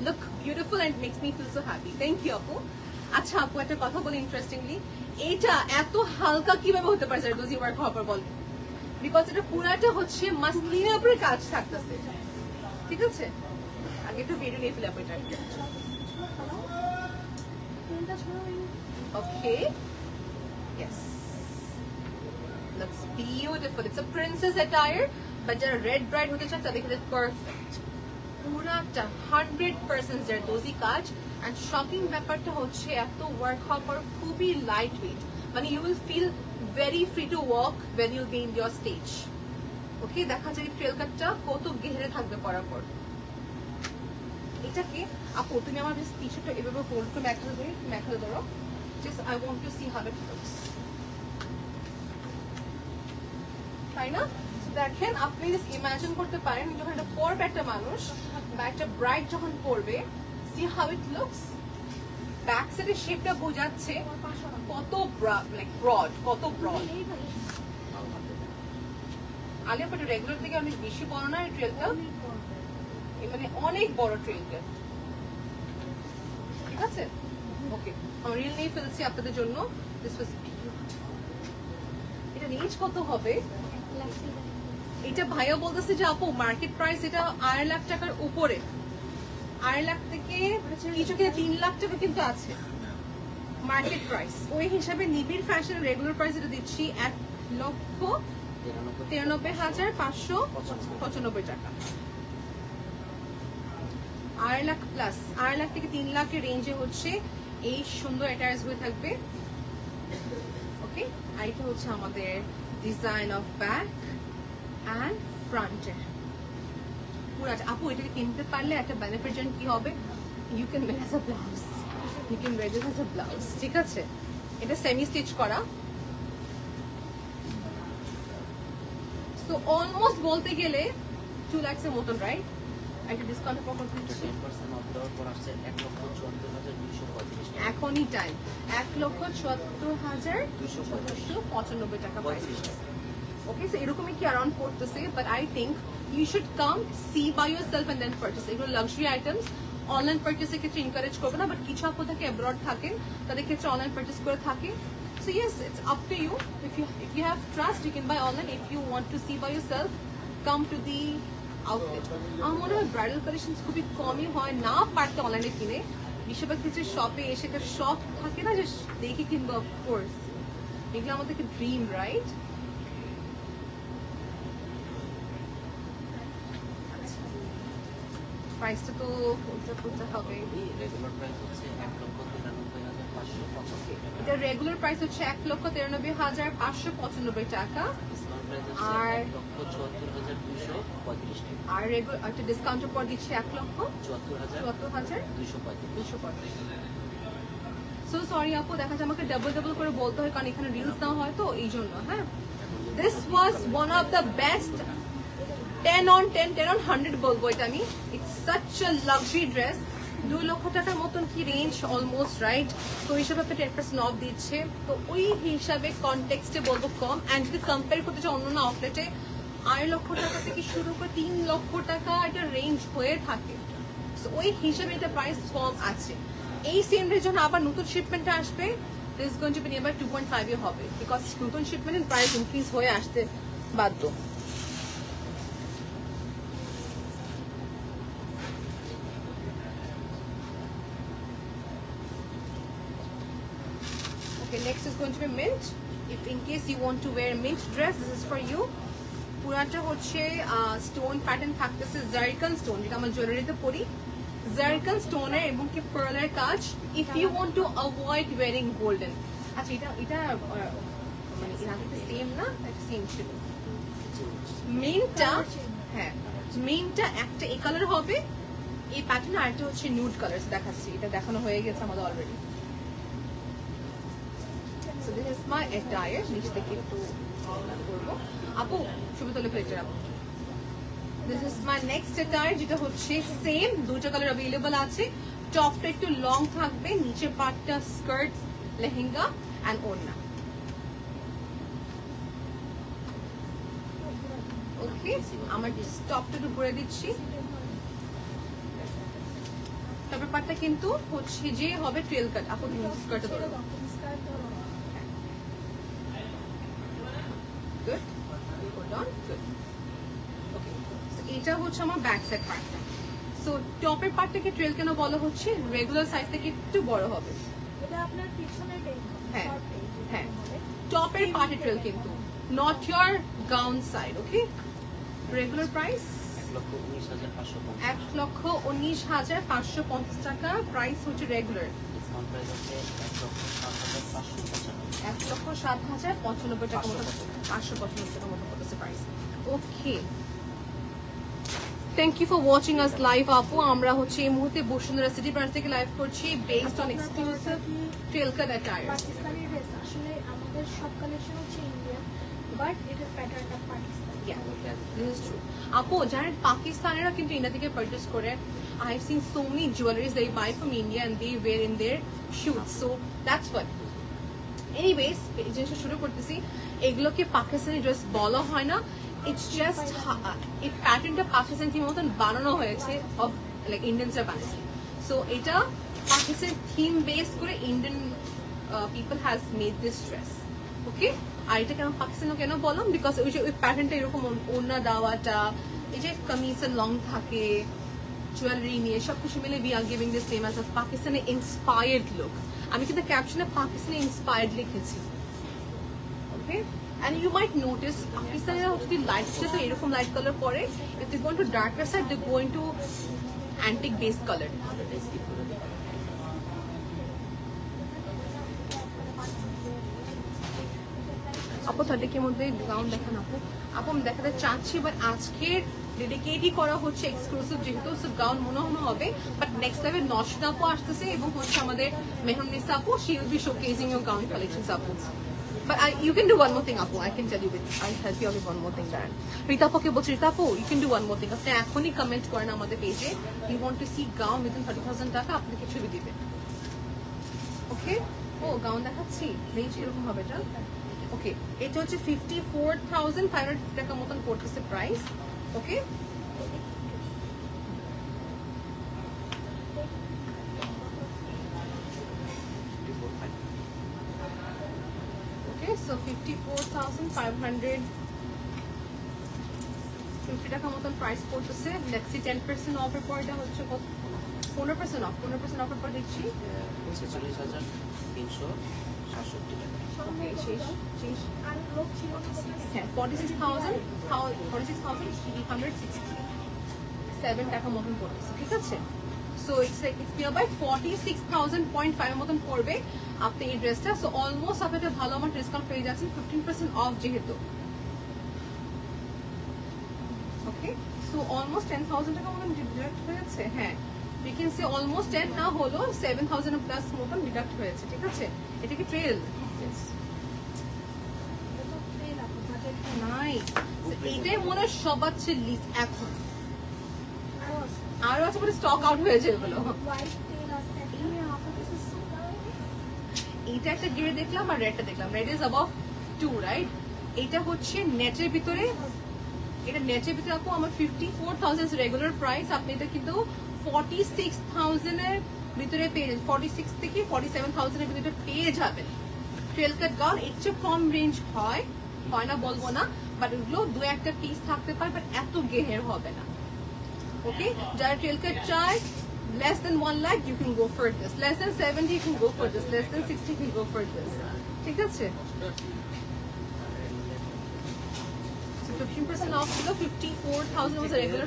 look beautiful and makes me feel so happy. Thank you আপু। আচ্ছা আপু, একটা কথা বলি interestingly, এটা এত হালকা কিভাবে হতে পারে জারদোজি ওয়ার্ক হওয়ার পর? বল, বিকজ এটা পুরাটা হচ্ছে মাসলিনের উপরে কাজ থাকতেছে, ঠিক আছে? আগে একটু ভিডিও নিয়ে ফেলে আপু এটা, ওকে? Yes, looks beautiful. It's a princess attire, but যারা red bride হতে চান তাদের ক্ষেত্রে perfect. পুরাটা 100% জারদোজি কাজ, and shocking ব্যাপারটা হচ্ছে এত ওয়ার্ক হওয়ার পর খুবই লাইট ওয়েট, মানে you will feel very free to walk when you'll be in your stage. Okay, দেখা যায় ট্রেল কাটটা কত গেহরে থাকবে পরার পর। এটাকে আপু তুমি আমার টি-শার্টটা এভাবে ফোল্ড করে মেখালে ধরো, just I want to see how it looks, তাই না? দেখেন আপনি ইমাজিন করতে পারেন যখন এটা পরবে একটা মানুষ বা একটা ব্রাইড যখন পরবে, see how it looks, back সাইডের শেপটা বোঝাচ্ছে কত ব্রড, কত ব্রড। আলিয়া ভাট রেগুলার থেকে অনেক বেশি বড় না এই ট্রেলটা, মানে অনেক বড় ট্রেলটা, ঠিক আছে? ওকে, আমি রিল নিয়ে ফেলছি আপনাদের জন্য। This was beautiful. এটা রেঞ্জ কত হবে? এটা ভাইয়া বলতেছে যে আপু মার্কেট প্রাইস এটা 2.5 লাখ টাকার উপরে, 2.5 লাখ থেকে কিছু থেকে 3 লাখ টাকা কিন্তু আছে মার্কেট প্রাইস। ওই হিসাবে নিবিড় ফ্যাশন রেগুলার প্রাইস এটা দিচ্ছি 1,93,595 টাকা। 2.5 লাখ প্লাস, 2.5 লাখ থেকে 3 লাখের রেঞ্জে হচ্ছে এই সুন্দর অ্যাটায়ার্স হয়ে থাকবে। ওকে, আর এটা হচ্ছে আমাদের ডিজাইন অফ ব্যাক অ্যান্ড ফ্রন্টের পুরাটা। আপু এটাকে কিনতে পারলে একটা বেনিফিট জানেন কি হবে? You can wear as a blouse, you can wear this as a blouse. ঠিক আছে, এটা সেমি স্টিচ করা। সো অলমোস্ট বলতে গেলে 2 লাখের মতন, রাইট? একটা ডিসকাউন্টের পর কত দিচ্ছি? 10% অফ দেওয়ার পর আসছে 1,74,235 টাকা। এখনই টাইম 1,74,295 টাকা প্রাইস। ওকে, সো এরকমই কি অ্যারাউন্ড করতেছে, but I think you should come see by yourself and then purchase. এগুলো লাক্সারি আইটেমস, অনলাইন পারচেসের ক্ষেত্রে এনকারেজ করবে না, বাট কিছু আপু থাকে অ্যাব্রড থাকেন, তাদের ক্ষেত্রে অনলাইন পারচেস করে থাকে। So yes, it's up to you. If you have trust, you can buy online. If you want to see by yourself, come to the outlet. আমার মনে হয় ব্রাইডাল কালেকশন খুবই কমই হয় না পারতে অনলাইনে কিনে। বেশিরভাগ ক্ষেত্রে শপে এসে একটা শপ থাকে না যে দেখে কিনবো, অফকোর্স এগুলো আমাদের ড্রিম, রাইট? প্রাইসটা তো করতে হবে। রেগুলার প্রাইস হচ্ছে 1,93,595 টাকা। এটা রেগুলার প্রাইস হচ্ছে 1,93,595 টাকা, ডিসকাউন্ট প্রাইস আর হচ্ছে 1,74,235 টাকা। আর রেগুলার একটা ডিসকাউন্টের পর দিচ্ছে 1,74,235। সো সরি আপু, দেখা যায় আমাকে ডাবল ডাবল করে বলতে হয়, কারণ এখানে রিলস দেওয়া হয় তো এই জন্য। হ্যাঁ, this was one of the best 10 on 100 বলবো এটা আমি। It's such a luxury dress. 2 লক্ষ টাকার মতন কি রেঞ্জ অলমোস্ট, রাইট? তো হিসাবে একটা 10% অফ দিচ্ছে, তো ওই হিসাবে কনটেক্সটে বলবো কম। অ্যান্ড যদি কম্পেয়ার করতে চাই অন্য আউটলেটে 2.5 লক্ষ টাকা থেকে শুরু করে 3 লক্ষ টাকা একটা রেঞ্জ হয়ে থাকে। সো ওই হিসাবে এটা প্রাইস কম আছে। এই সেম রেঞ্জ যখন আবার নতুন শিপমেন্টে আসবে, this is going two B near 2.5 এ হবে, বিকজ নতুন শিপমেন্টের প্রাইস ইনক্রিজ হয়ে আসতে বাধ্য। Okay, next is going to be mint. If in case you want to wear a mint dress, this is for you. পুরাটা হচ্ছে স্টোন প্যাটার্ন থাকতেছে, zircon stone, যেটা আমরা জুয়েলারিতে পরি, জারকান স্টোনের এবং কি পার্লের কাজ। If you want to avoid wearing golden. আচ্ছা, এটা মানে এর সেম না, সেম ছিল মিন্টটা। হ্যাঁ, মিন্টটা একটা এই কালার হবে, এই প্যাটার্ন, আর একটা হচ্ছে নিউড কালার দেখাচ্ছি। এটা দেখানো হয়ে গেছে আমাদের already. So this is my attire. নিচ থেকে একটু করবো আপু, ছবি তুলে ফেলছে আপু। This is my next attire, যেটা হচ্ছে সেম, দুটো কালার অ্যাভেলেবল আছে। টপটা একটু লং থাকবে, নিচের পার্টটা স্কার্ট, লেহেঙ্গা এন্ড ওড়না। ওকে, আমার টপটা একটু করে দিচ্ছি। টপের পার্টটা কিন্তু হচ্ছে যে হবে ট্রেল কাট। আপু স্কার্টটা ধরে দাও। Good. Hold on. Good. Okay. So এটা হচ্ছে আমার ব্যাক সাইড পার্টটা। সো টপের পার্টটাকে ট্রেল কেন বলা হচ্ছে? রেগুলার সাইজ থেকে একটু বড় হবে। এটা আপনার পিছনে হ্যাঁ হ্যাঁ, টপের পার্টে ট্রেল কিন্তু, not your gown side. Okay, regular price 1,19,550 টাকা প্রাইস হচ্ছে রেগুলার। ডিসকাউন্ট প্রাইস হচ্ছে 1,07,095 টাকা মতো, 595 টাকা মতো পড়তেছে price. Okay, thank you for watching us live আপু। আমরা হচ্ছে এই মুহূর্তে বসুন্ধরা সিটি ব্রাঞ্চ থেকে লাইভ করছি, based on exclusive trail cut attire. Pakistani dress আসলে আমাদের সব কালেকশন হচ্ছে ইন্ডিয়ান, বাট এটার প্যাটার্নটা পাকিস্তানি। আপু যারা পাকিস্তানেরা কিন্তু ইন্ডিয়া থেকে পারচেস করে, I have seen so many jewelries they buy from India and they wear in their shoots, so that's what. Anyways, এই জিনিসটা শুরু করতেছি। এগুলোকে পাকিস্তানি ড্রেস বলা হয় না, ইটস জাস্ট এই প্যাটার্নটা পাকিস্তানি মতন বানানো হয়েছে, অফ লাইক ইন্ডিয়ানসরা বানিয়েছে। সো এটা পাকিস্তানি থিম বেস করে Indian people has made this dress. Okay, আর এটা কেন পাকিস্তানি কেন বললাম, বিকজ ওই যে ওই প্যাটার্নটা এরকম, ওড়না দেওয়াটা, এই যে কামিজের লং থাকে, জুয়েলারি নিয়ে সবকিছু মিলে we are giving this name as a Pakistani inspired look. আমি কিন্তু ক্যাপশনে পাকিস্তানি ইন্সপায়ার্ড লিখেছি। ওকে, And you might notice Pakistanera যদি লাইট তো এরকম লাইট কালার পরে, if they go into darker side they go into antique based color. আপু 30K মধ্যে গাউন দেখান আপু। আপু আমি দেখাতে চাচ্ছি, বাট আজকের ডেডিকেটই করা হচ্ছে এক্সক্লুসিভ যেহেতু, সো গাউন মনে হবে, বাট নেক্সট লেভে নশিদা আপু আসতেছে এবং হচ্ছে আমাদের মেহরুন্নিসা আপু, she will be showcasing your gown collections আপু। But you can do one more thing আপু, I can tell you with, I'll help you with one more thing that Rita আপুকে বলছি, রীতা আপু you can do one more thing, আপনি এখনই comment করেন আমাদের পেজে you want to see gown within 30,000 টাকা, আপনাকে ছবি দিবে। ওকে, ও গাউন দেখাচ্ছি, রেঞ্জ এরকম হবে এটা। ওকে, এটা হচ্ছে 54,500 টাকা মতন পড়তেছে প্রাইস। ওকে, so 54,550 টাকা মতন প্রাইস পড়তেছে। লেক্সি 10% অফ এর পর এটা হচ্ছে 15% অফ, 15% অফের পর দিচ্ছি 46,367 টাকা। ওকে, শেষ আর লোক ছিল হ্যাঁ 46,367 টাকা মতন পড়তেছে, ঠিক আছে। So it's like it's nearby 46,000.5 মতন পড়বে আপনি এই ড্রেসটা। সো অলমোস্ট আপনি একটা ভালো আমার ডিসকাউন্ট পেয়ে যাচ্ছেন 15% অফ যেহেতু। ওকে, সো অলমোস্ট 10,000 টাকা মতন ডিডাক্ট হয়েছে। হ্যাঁ, we can say almost 10 না হলো 7,000 প্লাস মতন ডিডাক্ট হয়েছে, ঠিক আছে। এটা কি ট্রেল? নাইস, এইটাই মনে হয় সবার চেয়ে লিস্ট এখন। আরো আছে বলে স্টক আউট হয়ে যাবে বলো। এইটা একটা গ্রে দেখলাম আর রেডটা দেখলাম, রেড ইজ অ্যাবাভ 2 রাইট। এটা হচ্ছে নেটের ভিতরে, এটা নেটের ভিতরে আপু আমার 54,000 রেগুলার প্রাইস, আপনি এটা কিন্তু 46,000 এর ভিতরে পেয়ে যাবেন, 46 থেকে 47,000 এর ভিতরে পেয়ে যাবেন। ট্রেল কাট গাউন এর চেয়ে কম রেঞ্জ হয় না বলবো না, বাট এগুলো দু একটা পিস থাকতে পারে, বাট এত গেহের হবে না। ওকে, যারা ট্রেল কাট চায় less than 1 lakh you can go for this, less than 70 you can go for this, less than 60 you can go for this, ঠিক আছে। 15% off ছিল, 54,000 was the regular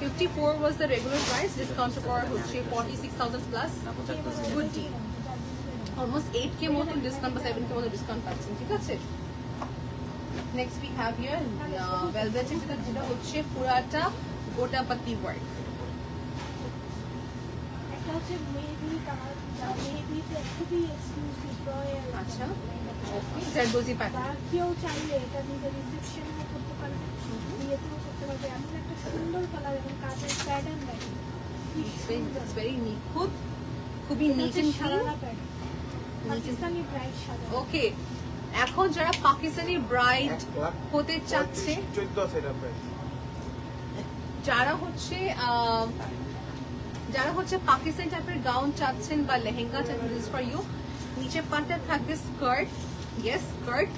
54 was the regular price, discount for হচ্ছে 46,000 plus, good deal, almost 8K মতন discount বা 7K মতন discount পাচ্ছেন, ঠিক আছে। Next we have here velvet, যেটা হচ্ছে পুরাটা গোটাপাতি ওয়ার্ক। আচ্ছা, জারদোজি প্যাটার্ন, কেউ চাইলে এটা নিজের রিসেপশনে করতে পারবে, বিয়েতেও করতে পারবে। এমন একটা সুন্দর কালার এবং কাজের প্যাটার্ন দেখেন, ইটস ভেরি নিখুঁত, খুবই neat and sharara pattern, Pakistani bride সাজা। ওকে, এখন যারা পাকিস্তানি ব্রাইড হতে চাচ্ছে, যারা হচ্ছে পাকিস্তানি টাইপের গাউন চাচ্ছেন বা লেহেঙ্গা চাচ্ছেন, দিস ফর ইউ। নিচে পাটে থাকবে স্কার্ট, ইয়েস স্কার্ট,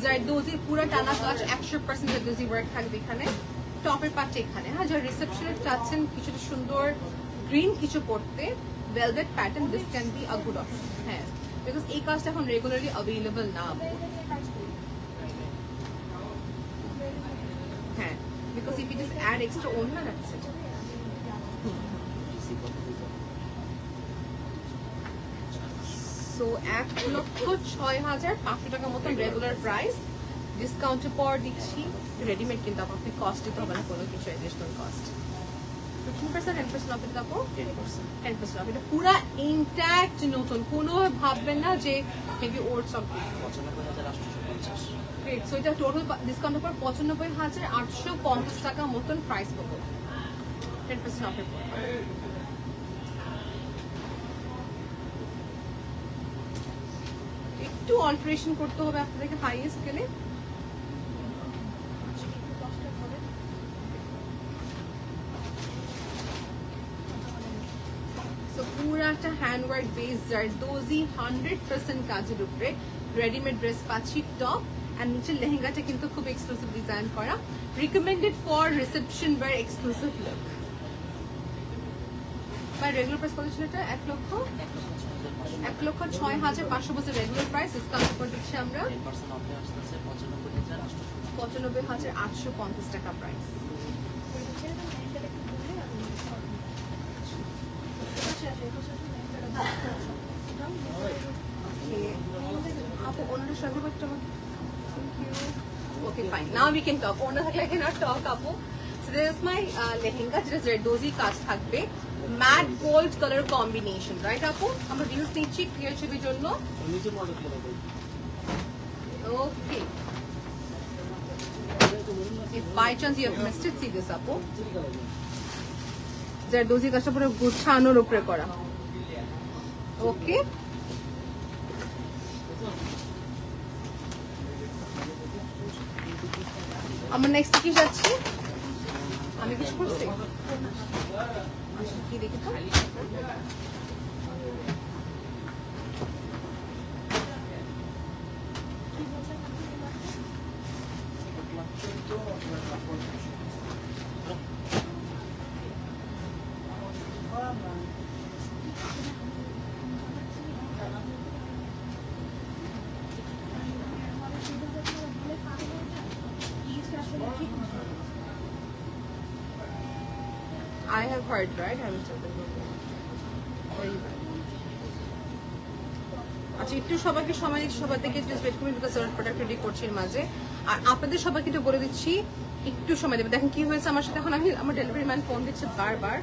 জারদোজি পুরো টানা কাজ, 100% জারদোজি ওয়ার্ক থাকবে এখানে, টপের পাটে এখানে। হ্যাঁ, যারা রিসেপশনে চাচ্ছেন কিছুটা সুন্দর গ্রিন কিছু পরতে, velvet pattern, this can be a good option. হ্যাঁ, বিকজ এই কাজটা এখন রেগুলারলি অ্যাভেলেবল না। হ্যাঁ, because if you just add extra ওড়না, দ্যাটস ইট। সো 1,06,500 টাকা মতন রেগুলার প্রাইস, ডিসকাউন্টের পর দিচ্ছি রেডিমেড, কিন্তু আপনি কস্ট দিতে হবে না কোনো কিছু অ্যাডিশনাল কস্ট। 15% 10% অফ দিতে আপু 10% অফ। এটা পুরো ইনট্যাক্ট নতুন, কোনো ভাববেন না যে maybe old stock. 95,850। Great, so এটা টোটাল ডিসকাউন্টের পর 95,850 টাকা মতন প্রাইস পাবো 10% অফের পর। একটু অল্টারেশন করতে হবে আপনাদেরকে হাইয়েস্ট গেলে। পুরাটা হ্যান্ডওয়ার্ক বেস জারদোজি 100% কাজের উপরে রেডিমেড ড্রেস পাচ্ছি, টপ এন্ড নিচে লেহেঙ্গাটা কিন্তু খুব এক্সক্লুসিভ ডিজাইন করা, recommended for reception wear exclusive look. By regular price কত ছিল এটা? 1,05,500 1,06,500 বছর রেগুলার প্রাইস, ডিসকাউন্ট করে দিচ্ছি আমরা 10% অফে আসতেছে 95,850 টাকা প্রাইস। আপু ওনার সাথে একটা okay fine, now we can talk. ওনা থাকলে I cannot talk আপু। So this is my lehenga, যেটা জেরদোজি কাজ থাকবে, mat gold colour combination, right আপু? আমরা রিলস নিচ্ছি ক্লিয়ার ছবির জন্য। ওকে, if by chance you have missed it, see this আপু, জেরদোজি কাজটা পুরো গুছানোর উপরে করা। ওকে, আমরা নেক্সট কি যাচ্ছি? আমি কিছু করছি কি দেখি তো। I have heard, right? I'm very bad. আচ্ছা, একটু সবাইকে সময় দিচ্ছি, সবার থেকে একটু ওয়েট করুন, বিকজ প্রোডাক্ট রেডি করছি মাঝে। আর আপনাদের সবাইকে একটু বলে দিচ্ছি একটু সময় দেবে। দেখেন কি হয়েছে আমার সাথে, এখন আমি আমার ডেলিভারি ম্যান ফোন দিচ্ছে বারবার।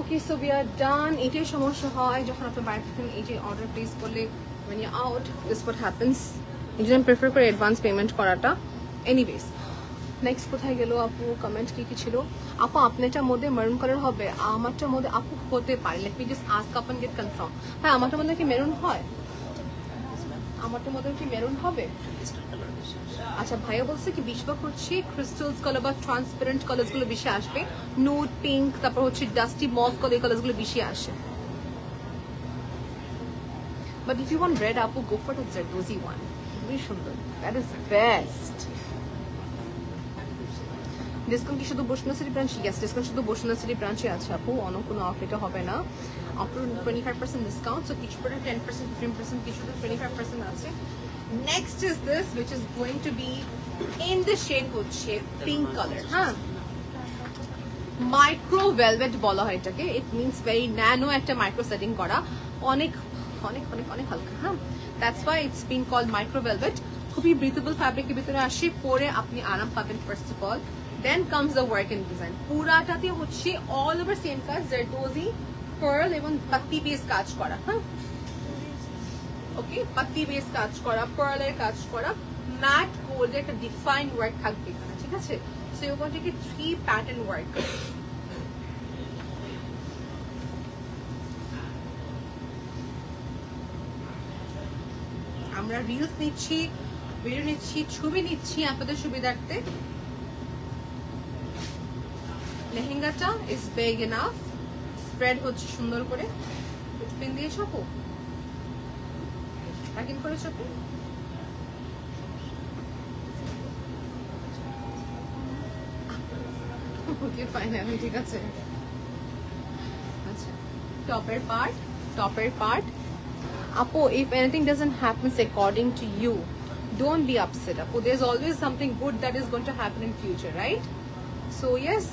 ওকে, সো উই আর ডান। এটাই সমস্যা হয় যখন আপনি বাইরে থেকে এই যে অর্ডার প্লেস করলে when you're out, this what happens. এই জন্য আমি প্রেফার করি অ্যাডভান্স পেমেন্ট করাটা। এনিওয়েজ, নেক্সট কোথায় গেল আপু? কমেন্ট কি কি ছিল? আপু আপনারটার মধ্যে মেরুন কালার হবে, আমারটার মধ্যে আপু হতে পারে। Let me just ask up and get confirm. হ্যাঁ, আমারটার মধ্যে কি মেরুন হয়? আমারটার মধ্যে কি মেরুন হবে? আচ্ছা, ভাইয়া বলছে কি 20 ভাগ হচ্ছে ক্রিস্টালস কালার বা ট্রান্সপারেন্ট কালার্স গুলো বেশি আসবে, নুড পিঙ্ক, তারপর হচ্ছে ডাস্টি মভ কালার, কালার্স গুলো বেশি আসে। But if you want red, Apu, go for the Zardozi one. Very সুন্দর, that is best. ডিসকাউন্ট কি শুধু বসুন্ধরা ব্রাঞ্চ? ইয়েস, ডিসকাউন্ট শুধু বসুন্ধরা ব্রাঞ্চে আছে আপু, অন্য কোনো অফারে হবে না। অফার 25% ডিসকাউন্ট, সো কিছু প্রোডাক্ট 10%, 15%, কিছু 25% আছে। Next is this, which is going to be in the shade হচ্ছে পিঙ্ক কালার। হ্যাঁ, মাইক্রো ভেলভেট বলা হয় এটাকে। ইট মিনস ভেরি ন্যানো একটা মাইক্রো সেটিং করা, অনেক অনেক অনেক অনেক হালকা। হ্যাঁ, that's why it's been called micro velvet. খুবই ব্রিথেবল ফ্যাব্রিকের ভিতরে আসে, পরে আপনি আরাম পাবেন first of all. Then comes the work and design. পুরাটাতে হচ্ছে অল ওভার সেম কাজ, জারদোজি, পার্ল এবং পাত্তি বেস কাজ করা। হ্যাঁ, ওকে, পাত্তি বেস কাজ করা, পার্লের কাজ করা, ম্যাট গোল্ডের একটা ডিফাইন্ড ওয়ার্ক থাকবে এখানে, ঠিক আছে? So you going to get 3 pattern work. আমরা রিলস নিচ্ছি, ভিডিও নিচ্ছি, ছবি নিচ্ছি আপনাদের সুবিধার্থে। লেহেঙ্গাটা ইজ বিগ এনাফ, স্প্রেড হচ্ছে সুন্দর করে। পিন দিয়ে ছাপো, প্যাকিং করে ছাপো। ওকে, ফাইনালি ঠিক আছে। আচ্ছা, টপের part Apo, if anything doesn't happen according to you, don't be upset. Apo, there's always something good that is going to happen in future, right? So yes,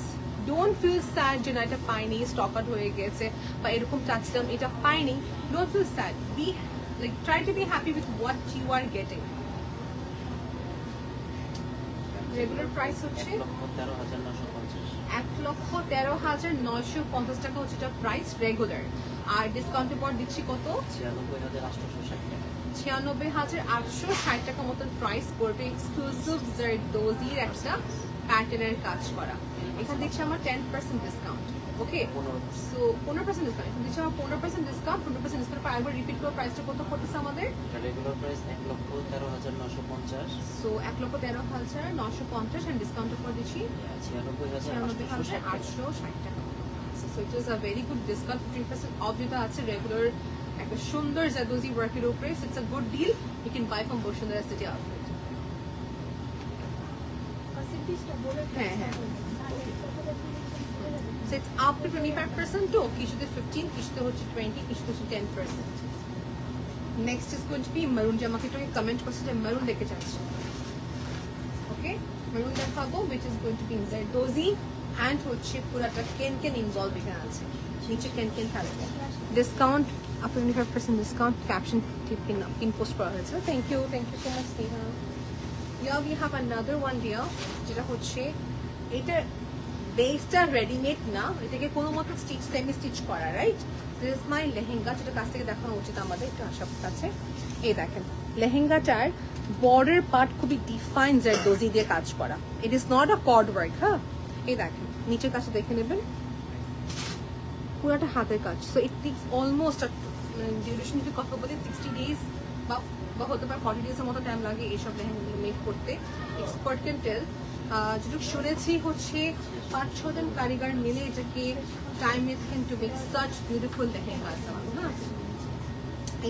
don't feel sad. Jena eta paini stock out hoye geche ba erokom chachlam eta paini. Don't feel sad. Be like, try to be happy with what you are getting. Regular price হচ্ছে 1,13,950 টাকা হচ্ছে এটা price regular. আর ডিসকাউন্টের পর দিচ্ছি কত? 96,860 টাকা মতন প্রাইস পড়বে। এক্সক্লুসিভ জারদোজির একটা প্যাটার্নের কাজ করা। এখানে দেখছি আমার 10% ডিসকাউন্ট। ওকে, সো 15% ডিসকাউন্ট এখন দিচ্ছি আমার 15% ডিসকাউন্ট। 15% ডিসকাউন্ট পর একবার রিপিট করে প্রাইসটা কত পড়তেছে আমাদের? Regular price 1,13,950। সো 1,13,950 এন্ড ডিসকাউন্টের পর দিচ্ছি 96,860 টাকা। So it is a very good discount. 15% off যেটা আছে রেগুলার একটা সুন্দর জারদোজি ওয়ার্কের উপরে। So it's a good deal. You can buy from Bosundara City outlet. পার্সেন্টেজটা বলে হ্যাঁ হ্যাঁ So it's up to 25% to কিছুতে 15, কিছুতে হচ্ছে 20, কিছুতে হচ্ছে 10%. Next is going to be maroon. যে আমাকে একটু কমেন্ট করছে যে maroon দেখে যাচ্ছে. Okay, maroon দেখাবো which is going to be Zardozi and হচ্ছে পুরাটা কেন ইনভলভ এখানে আছে. নিচে কেন থাকবে. Discount up to 25% discount. Caption pin post করা হয়েছে. Thank you so much Neha. Here we have another one here যেটা হচ্ছে এটা বেসটা রেডিমেড না, এটাকে কোনো মতো সেমি স্টিচ করা, রাইট? দিস ইজ মাই লেহেঙ্গা, যেটা কাছ থেকে দেখানো উচিত আমাদের একটু আশার কাছে। এই দেখেন লেহেঙ্গাটার বর্ডার পার্ট খুবই ডিফাইন জারদোজি দিয়ে কাজ করা, it is not a cord work. হ্যাঁ এই দেখেন নিচের কাছে দেখে নেবেন পুরাটা হাতের কাজ। So it tax almost duration যদি কথা বলি 60 ডেজ বা হতে পারে 40 ডেজের মতো টাইম লাগে এইসব লেহেঙ্গাগুলো মেক করতে। এক্সপার্ট ক্যান টেল, যেটুকু শুনেছি হচ্ছে 5-6 জন কারিগর মিলে এটাকে টাইম মেথেন to make such beautiful lehenga. না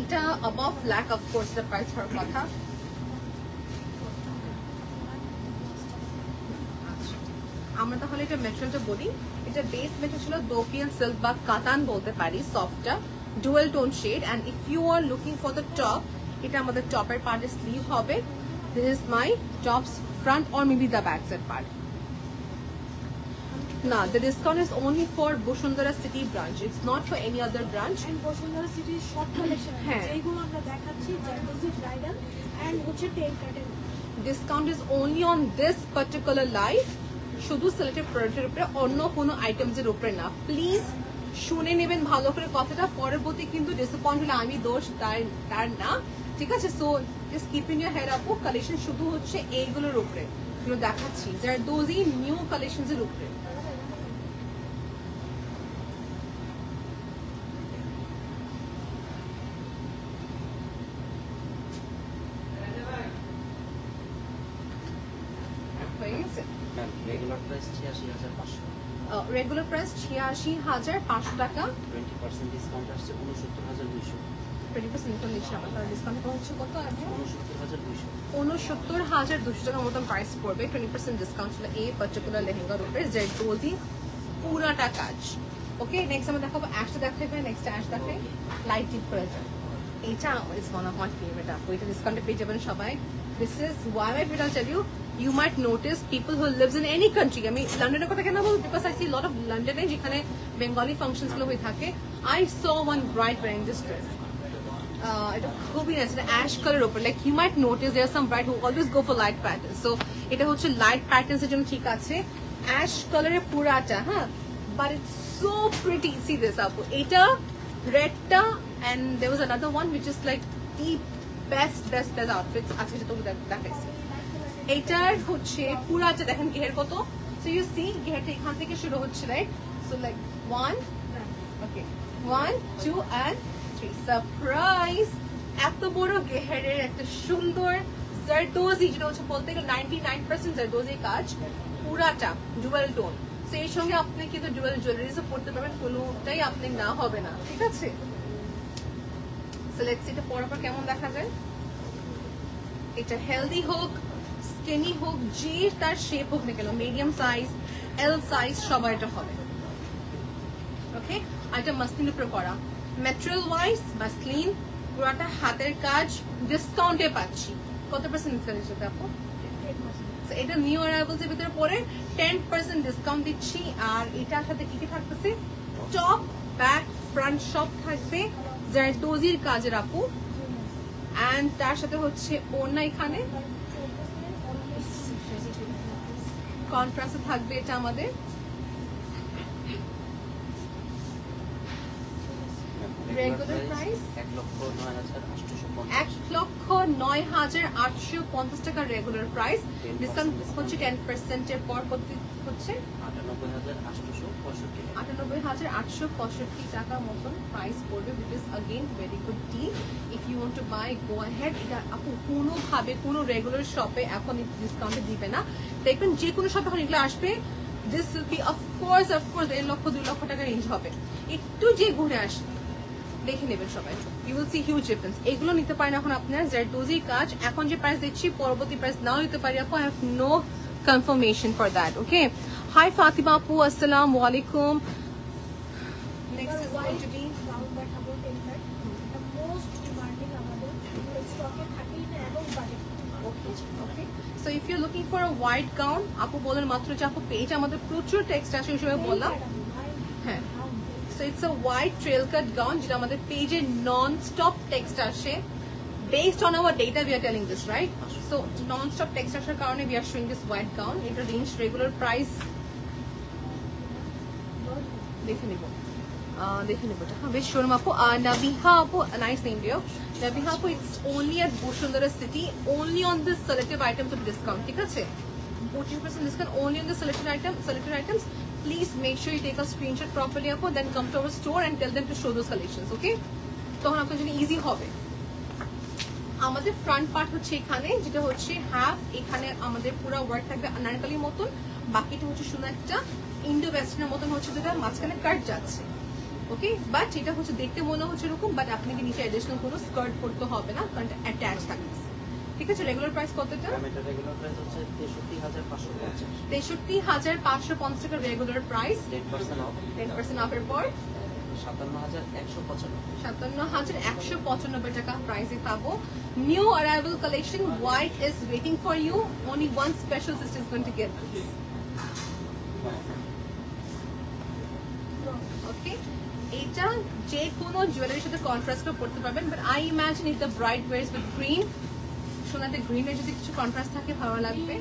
এটা above lakh of course the price হওয়ার কথা। আমরা তাহলে এটা ম্যাটেরিয়ালটা বলি, এটা বেস মেটেরিয়াল ছিল দোপিয়ান সিল্ক বা কাতান বলতে পারি, সফটটা dual tone shade. And if you are looking for the top, এটা আমাদের টপের পার্টের স্লিভ হবে। This is my tops front or maybe the back side part. Now the discount is only for Bosundara City branch, it's not for any other branch. And Bosundara City short collection যেগুলো আমরা দেখাচ্ছি zardozi bridal and হচ্ছে টেল কাটেন। Discount is only on this particular live, শুধু selected প্রোডাক্টের উপরে, অন্য কোনো আইটেমস এর উপরে না। প্লিজ শুনে নেবেন ভালো করে কথাটা, পরবর্তী কিন্তু ডিসঅ্যাপয়েন্ট হলে আমি দোষ তার না, ঠিক আছে? So just keep in year head আপু, কালেকশন শুধু হচ্ছে এইগুলোর উপরে যেগুলো দেখাচ্ছি, জারদোজি নিউ কালেকশনস এর উপরে। রেগুলার প্রাইস ৮৬,৫০০, রেগুলার প্রাইস ৮৬,৫০০ টাকা, 20% ডিসকাউন্ট আসছে ৬৯,২০০। 20% ডিসকাউন্ট হচ্ছে কত? ৬৯,২০০। ৬৯,২০০ টাকার মতন প্রাইস পড়বে। 20% ডিসকাউন্ট ছিল এই পার্টিকুলার লেহেঙ্গার উপরে, জারদোজি পুরাটা কাজ। ওকে, নেক্সট আমরা দেখাবো অ্যাশটা দেখাবে। নেক্সট অ্যাশ দেখাই লাইট ডিপ করে যায়, এটা is one of my favourite আপু, এটা ডিসকাউন্টে পেয়ে যাবেন সবাই। This is why my favourite. I'll tell you, you might notice people who lives in any country, I mean লন্ডনের কথা কেন বলবো, because I see a lot of লন্ডনে যেখানে বেঙ্গলি ফাংশনস গুলো হয়ে থাকে, I saw one bride wearing this dress. এটা খুবই নাইস, এটা অ্যাশ কালার উপর। Like you might notice there some bride who always go for light pattern, so এটা হচ্ছে লাইট প্যাটার্নস এর জন্য ঠিক আছে। অ্যাশ কালারের পুরাটা, হ্যাঁ, but it's so pretty. See this আপু, এটা রেডটা and there was another one which is like the best outfits আজকে যেটা দেখাইছি। এটার হচ্ছে পুরাটা দেখেন ঘের কত। সো ইউ সি ঘেরটা এখান থেকে শুরু হচ্ছে, right? So like 1 2 and 3 surprise. এত বড় ঘেরের একটা সুন্দর জারদোজি, যেটা হচ্ছে বলতে গেলে 99% জারদোজি কাজ, পুরাটা ডুয়াল টোন। সো এর সঙ্গে আপনি কিন্তু ডুয়াল জুয়েলারিজও পড়তে পারবেন, কোনোটাই আপনি না হবে না, ঠিক আছে? সো লেটস সি এটা পরার পর কেমন দেখা যায়। এটা হেলদি হোক, স্কিনি হোক, যে তার শেপ হোক না কেন, মিডিয়াম সাইজ, এল সাইজ, সবার এটা হবে। ওকে, আর এটা মাসলিন উপরে করা, ম্যাটেরিয়াল ওয়াইজ মাসলিন, পুরাটা হাতের কাজ, ডিসকাউন্টে পাচ্ছি। কত পার্সেন্ট ডিসকাউন্ট দেখো? এটা নিউ অ্যারাইভালস এর ভিতরে পরে 10% ডিসকাউন্ট দিচ্ছি। আর এটার সাথে কি কি থাকতেছে? টপ, ব্যাক, ফ্রন্ট সব থাকবে জারদোজির কাজের আপু। এন্ড তার সাথে হচ্ছে ওড়না, এখানে কন্ট্রাস্টে থাকবে এটা আমাদের। রেগুলার প্রাইস ১,০৯,৮৫০ টাকা রেগুলার প্রাইস। ডিসকাউন্ট হচ্ছে 10% এর পর হচ্ছে 98,865 টাকা মতন প্রাইস পড়বে, which is again very good deal. If you want to buy, go ahead. এটা আপু কোনোভাবে কোনো রেগুলার শপে এখন ডিসকাউন্টে দিবে না, দেখবেন যে কোনো শপে এখন এগুলো আসবে, this will be of course 1 লক্ষ 2 লক্ষ টাকা রেঞ্জ হবে। একটু যে ঘুরে আসবে দেখে নেবেন সবাই, you will see huge difference. এগুলো নিতে পারেন এখন আপনার জারদোজির কাজ, এখন যে প্রাইস দিচ্ছি পরবর্তী প্রাইস নাও নিতে পারি আপু, I have no confirmation for that. Okay. Hi Fatima Apu, assalamu alaikum. Next is going to be okay. So if you're looking for a white gown, আপু বলেন মাত্র যে আপু পেজ আমাদের প্রচুর টেক্সট আসে হিসেবে বললাম। হ্যাঁ, so it's a white trail cut gown যেটা আমাদের পেজে non-stop text আসে। Based on our data we are telling this, right? So non-stop text আসার কারণে we are showing this white gown. এটা range regular price দেখে নিব এটা বেশ শোরুম আপু। Nabiha আপু, a nice name dear. Nabiha আপু, it's only at Bosundara City, only on the selective items of discount. ঠিক আছে, 40% discount only on the selected items. Please make sure you take a screenshot properly আপু, then come to our store and tell them to show those collections. Okay, তখন আপনার জন্য easy হবে। আমাদের front part হচ্ছে এখানে, যেটা হচ্ছে হাফ, এখানে আমাদের পুরো ওয়ার্ক থাকবে আনারকলির মতন, বাকিটা হচ্ছে সুন্দর একটা ইন্ডো ওয়েস্টার্নের মতন হচ্ছে, যেটা মাঝখানে কাট যাচ্ছে। ওকে, বাট এটা হচ্ছে দেখতে মনে হচ্ছে এরকম, বাট আপনাকে নিচে অ্যাডিশনাল কোনো স্কার্ট করতে হবে না, কারণ এটা অ্যাটাচ থাকবে। ঠিক আছে, রেগুলার প্রাইস কতটা? রেগুলার প্রাইস হচ্ছে 63550। 63550 টাকা রেগুলার প্রাইস। 10% অফ এর পর 57195 টাকা প্রাইসে পাবো। New arrival collection white is waiting for you, only one specialist is going to get this. Okay, এটা যে কোনো জুয়েলারির সাথে কন্ট্রাস্ট করে পড়তে পারবেন, but I imagine if the bride wears with green, সোনাতে গ্রিনের যদি কিছু কন্ট্রাস্ট থাকে ভালো লাগবে।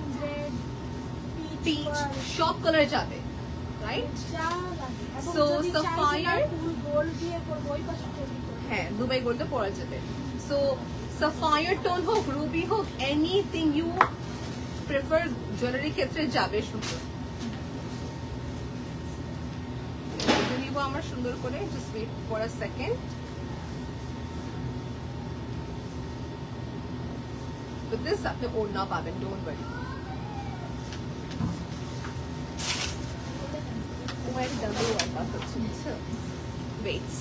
পিচ সব কালার যাবে, রাইট? সো সাফায়ার, হ্যাঁ দুবাই গোল্ডে পরা যাবে। সো সাফায়ার টোন হোক, রুবি হোক, এনিথিং ইউ প্রেফার জুয়েলারি ক্ষেত্রে যাবে সুন্দর। আমার সুন্দর করে just wait for a second. With this আপনি ওড়না পাবেন, don't worry. Weights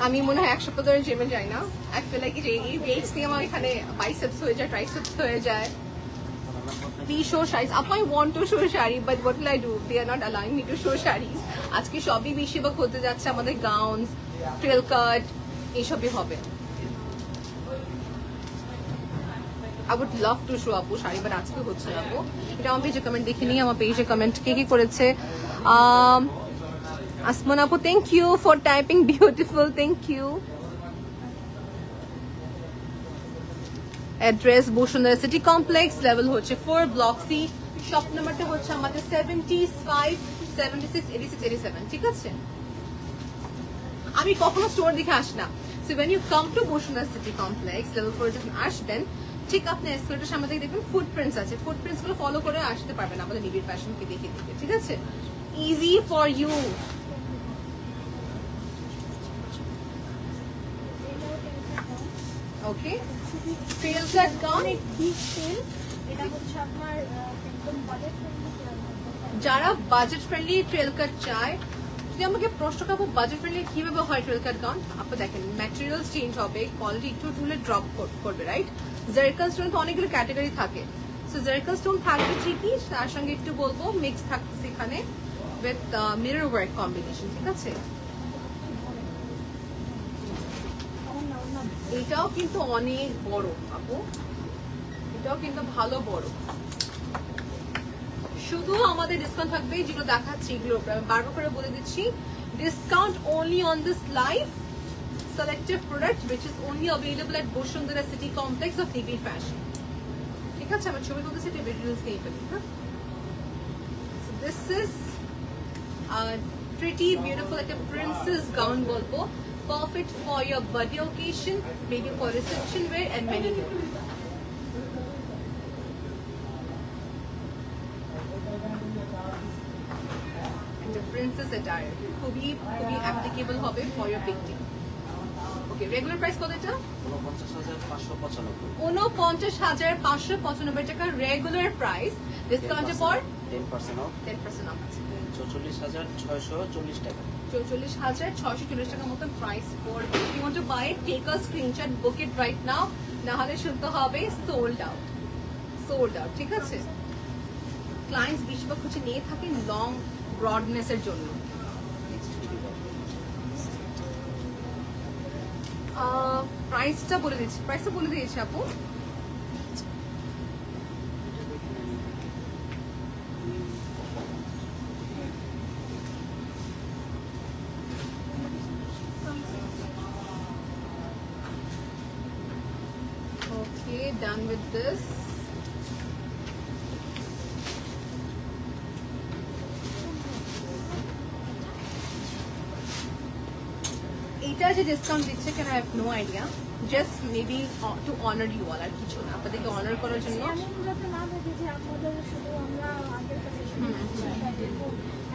আমি মনে হয় এক সপ্তাহ ধরে জিমে যাই না। I feel like এই weights নিয়ে আমার এখানে biceps হয়ে যায়, triceps হয়ে যায়। Please show sarees. I want to show shari, but what will I do? They are not allowing me to show sarees. আজকে সবই বেশিরভাগ হতে যাচ্ছে আমাদের গাউনস, ট্রেল কাট, এইসবই হবে। I would love to show আপু শাড়ি, বাট আজকে হচ্ছে না আপু। এটা আমার পেজে কমেন্ট দেখে নিই, আমার পেজে কমেন্ট কে কি করেছে। আসমান আপু, thank you for typing beautiful, thank you. Address Bashundhara city complex, level হচ্ছে 4, ব্লক সি, শপ নাম্বারটা হচ্ছে আমাদের 75, 76, 86, 87। ঠিক আছে, আমি কখনো স্টোর দেখে আসি না। So when you come to Bashundhara city complex level 4 যখন আসবেন, ঠিক আপনি এসকেলেটরের সামনে থেকে দেখবেন ফুটপ্রিন্টস আছে, ফুটপ্রিন্টস গুলো ফলো করে আসতে পারবেন আমাদের নিবিড় ফ্যাশনকে দেখে দেখে। ঠিক আছে, easy for you. Okay, trail cut gown, এটা হচ্ছে আপনার একদম বাজেট ফ্রেন্ডলি। যারা বাজেট ফ্রেন্ডলি ট্রেল কাট চায়, যদি আমাকে প্রশ্ন করবো বাজেট ফ্রেন্ডলি কিভাবে হয় ট্রেল কাট গাউন, আপনি দেখেন ম্যাটেরিয়ালস চেঞ্জ হবে, কোয়ালিটি একটু টুলে ড্রপ করবে, রাইট? জারকাল স্টোন তো অনেকগুলো ক্যাটাগরি থাকে। সো জারকাল স্টোন থাকবে ঠিকই, তার সঙ্গে একটু বলবো মিক্স থাকছে এখানে উইথ মিরর ওয়ার্ক কম্বিনেশন। ঠিক আছে, এটাও কিন্তু অনেক বড় আপু, এটাও কিন্তু ভালো বড়। শুধু আমাদের ডিসকাউন্ট থাকবে যেগুলো দেখাচ্ছি, এগুলো বারবার করে বলে দিচ্ছি, discount only on this live selective product which is only available at Bosundara City Complex of Nibiড় Fashion. ঠিক আছে, আমার ছবি তুলতেছি, এটা ভিডিওস নেই পেলে। So this is a pretty beautiful like a princess gown বলবো, perfect for your birthday occasion, maybe for reception wear and many more. And the princess attire খুবই খুবই applicable হবে for your big day. Okay, regular price কত এটা? 49,595 টাকা regular price, ডিসকাউন্টের পর 10% off আছে। 44,640 টাকা। 44,640 টাকার মতো প্রাইস পড়বে। If you want to buy it, take a screenshot, book it right now, না হলে শুনতে হবে sold out, সোল্ড আউট, ঠিক আছে? ক্লায়েন্টস বেশিরভাগ হচ্ছে নিয়ে থাকেন লং ব্রডনেস এর জন্য। প্রাইসটা বলে দিয়েছি আপু। Okay, done with this. এটা যে ডিসকাউন্ট দিচ্ছে কেন I have no idea, just maybe to honour you all, আর কিছু না, আপনাদেরকে অনার করার জন্য। এমন যাতে না থাকে যে আমাদের শুধু আমরা আগের কাছে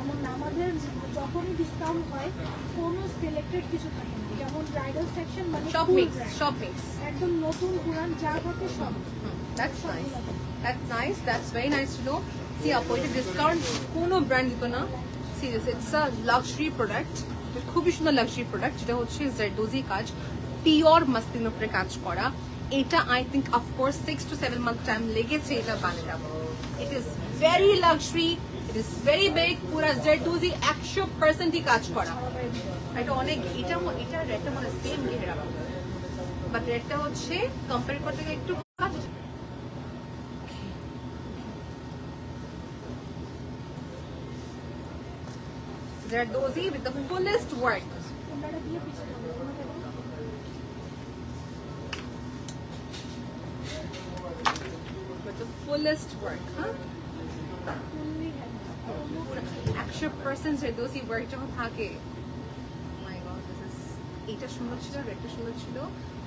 এমন না, আমাদের যখনই ডিসকাউন্ট হয় কোনো সিলেক্টেড কিছু থাকে না, যেমন ব্রাইডাল সেকশন মানে সব মিক্স একদম নতুন পুরান যা থাকে সব। That's nice, that's very nice to know. See, আপু এটা ডিসকাউন্ট কোনো ব্র্যান্ড দিত না। Serious, it's a luxury product, খুবই সুন্দর লাক্সারি প্রোডাক্ট, যেটা হচ্ছে জারদোজি কাজ, পিওর মাসলিনের উপরে কাজ করা। এটা I think of course 6 to 7 month time লেগেছে এটা বানাতে। It is very luxury, it is very big, পুরা জারদোজি 100%ই কাজ করা। এটা অনেক, এটা রেটটা মানে সেম ঘেরা, বাট রেটটা হচ্ছে কম্পেয়ার করতে গেলে একটু কাজ। Zardozi with the fullest work. With the fullest work, huh? 100% Zardozi work যখন থাকে। My God, this is, এটা সুন্দর ছিল, রেডটা সুন্দর ছিল।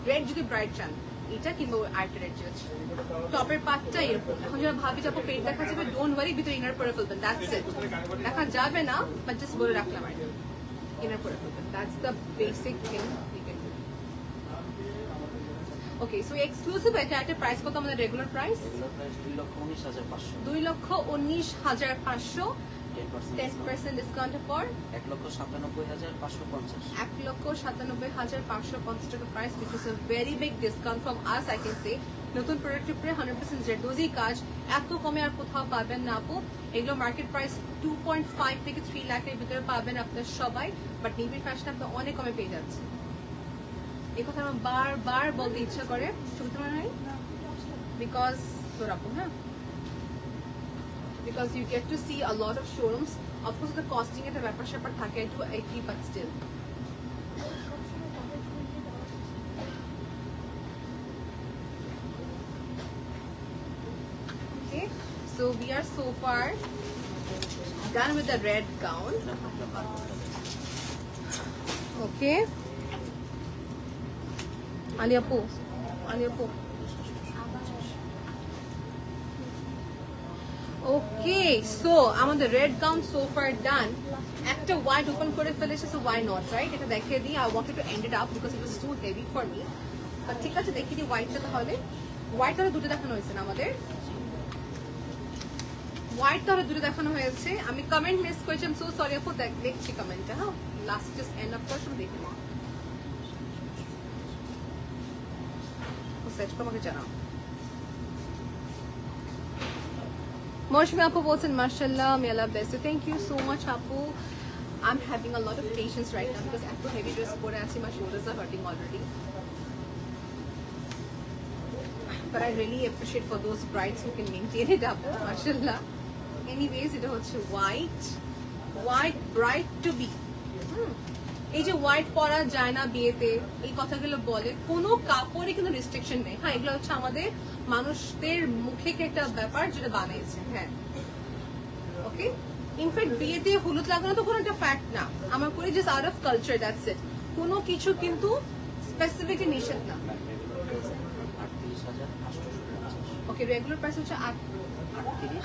রেড যদি ব্রাইট চান, এটা কিংবা আরেকটা রেড ছিল। টপের পাটটা এরকম। এখন যারা ভাবি যাবো পেট দেখা যাবে, ডোন্ট ওয়ারি, ভিতরে ইনার করে ফেলবেন, দ্যাটস ইট। দেখা যাবে না, বাট জাস্ট বলে রাখলাম আর ইনার করে ফেলবেন, that's the basic thing you can do. Okay, so exclusive এটা একটা প্রাইস কত আমাদের রেগুলার প্রাইস? 2,19,500। 2,19,500। 10% discount for 1,97,550। 1,97,550 টাকা price, which is a very big discount from us, I can say. নতুন প্রোডাক্টের উপরে 100% জারদোজি কাজ, এত কমে আর কোথাও পাবেন না আপু। এগুলো মার্কেট প্রাইস 2.5 থেকে 3 লাখের ভিতরে পাবেন আপনার সবাই, বাট নিবিড় ফ্যাশন আপনার অনেক কমে পেয়ে যাচ্ছে। এই কথা আমার বারবার বলতে ইচ্ছা করে, শুনতে পারেন নাই? বিকজ তোর আপু, হ্যাঁ, because you get to see a lot of showrooms. Of course, the costing at the ব্যাপার স্যাপার থাকে একটু একই, but still. Okay, so we are so far done with the red gown. Okay, Ali Apu. Okay, so আমাদের red gown so far ডান। একটা white open করে ফেলেছে, so why not, right? এটা দেখিয়ে দিই। I wanted to end it up because it was too heavy for me, but ঠিক আছে, দেখিয়ে দিই হোয়াইটটা। তাহলে হোয়াইট তাহলে দুটো দেখানো হয়েছে না আমাদের, হোয়াইট তাহলে দুটো দেখানো হয়েছে। আমি কমেন্ট মিস করেছি, আই এম সো সরি আপু, দেখছি কমেন্টটা। হ্যাঁ, লাস্ট জাস্ট এন্ড আপ করে শুধু দেখে নাও, সেট করে আমাকে জানাও। Moshmi Apu বলছেন mashallah, may Allah bless you. Thank you so much Apu. I'm having a lot of patience right now because after heavy dress পরে আছি, my shoulders are hurting already. But I really appreciate for those brides who can maintain it up, mashallah. Anyways, এটা হচ্ছে white bride to be. এই যে white পরা যায় না বিয়েতে, এই কথাগুলো বলে, কোনো কাপড়ে কিন্তু রেস্ট্রিকশন নেই। হ্যাঁ, এগুলো হচ্ছে আমাদের মানুষদের মুখে একটা ব্যাপার যেটা বানিয়েছে। হ্যাঁ, ওকে। ইনফ্যাক্ট বিয়েতে হলুদ লাগানো তো কোনো একটা ফ্যাক্ট না, আমার করে just out of culture, that's it. কোনো কিছু কিন্তু স্পেসিফিকলি নিষেধ না। ওকে, রেগুলার প্রাইস হচ্ছে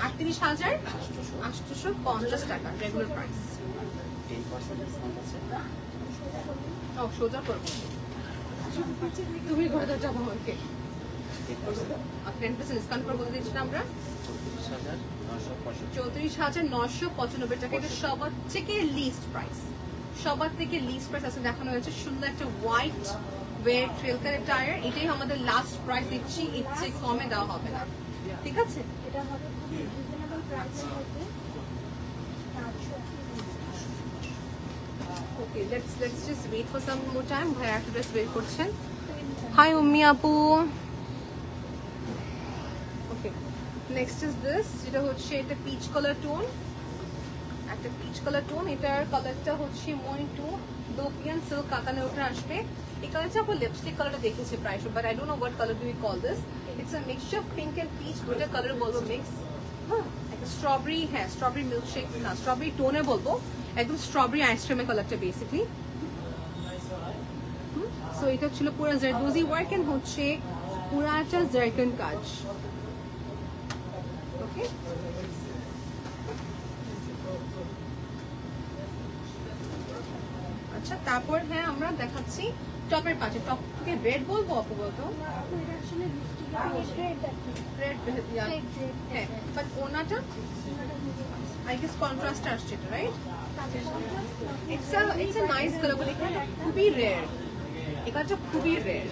38,850 টাকা রেগুলার প্রাইস। সোজা করবো, তুমি ঘরে যাবো আমাকে 10% ডিসকাউন্ট করে বলে দিচ্ছি আমরা 34,995 টাকা। এটা সবার থেকে লিস্ট প্রাইস, আছে দেখানো হয়েছে। সুন্দর একটা হোয়াইট ওয়ের ট্রেল কাট টায়ার। এটাই আমাদের লাস্ট প্রাইস দিচ্ছি, ইচ্ছে কমে দেওয়া হবে না, ঠিক আছে? এটা হবে খুবই রিজনেবল প্রাইসের মধ্যে। Okay, let's just wait for some more time. ভাইয়া একটা ড্রেস বের করছেন। হাই উম্মি আপু। ওকে, নেক্সট ইজ দিস, যেটা হচ্ছে এটা পিচ কালার টোন, একটা পিচ কালার টোন। এটার কালারটা হচ্ছে মইন্টু দোপিয়ান সিল্ক কাতানের উপরে আসবে। এই কালারটা আপু লিপস্টিক কালারটা দেখেছি প্রায়, but I don't know what colour do we call this. It's a mixture of pink and peach, দুটো কালার বলবো মিক্স। একটা স্ট্রবেরি, হ্যাঁ স্ট্রবেরি মিল্কশেক না স্ট্রবেরি টোনে বলবো, একদম স্ট্রবেরি আইসক্রিমের কালারটা বেসিকলি। সো এটা ছিল পুরো জারদোজি ওয়ার্ক এন্ড হচ্ছে পুরাটা জারকন কাজ। ওকে, আচ্ছা তারপর হ্যাঁ আমরা দেখাচ্ছি টপের পাশে। টপ থেকে রেড বলবো আপু বলতো, এটা আসলে রেড হ্যাঁ, বাট ওনাটা আই গেস কন্ট্রাস্ট আসছে এটা, right? It's a nice color, but এটা খুবই রেয়ার, এটা খুবই রেয়ার,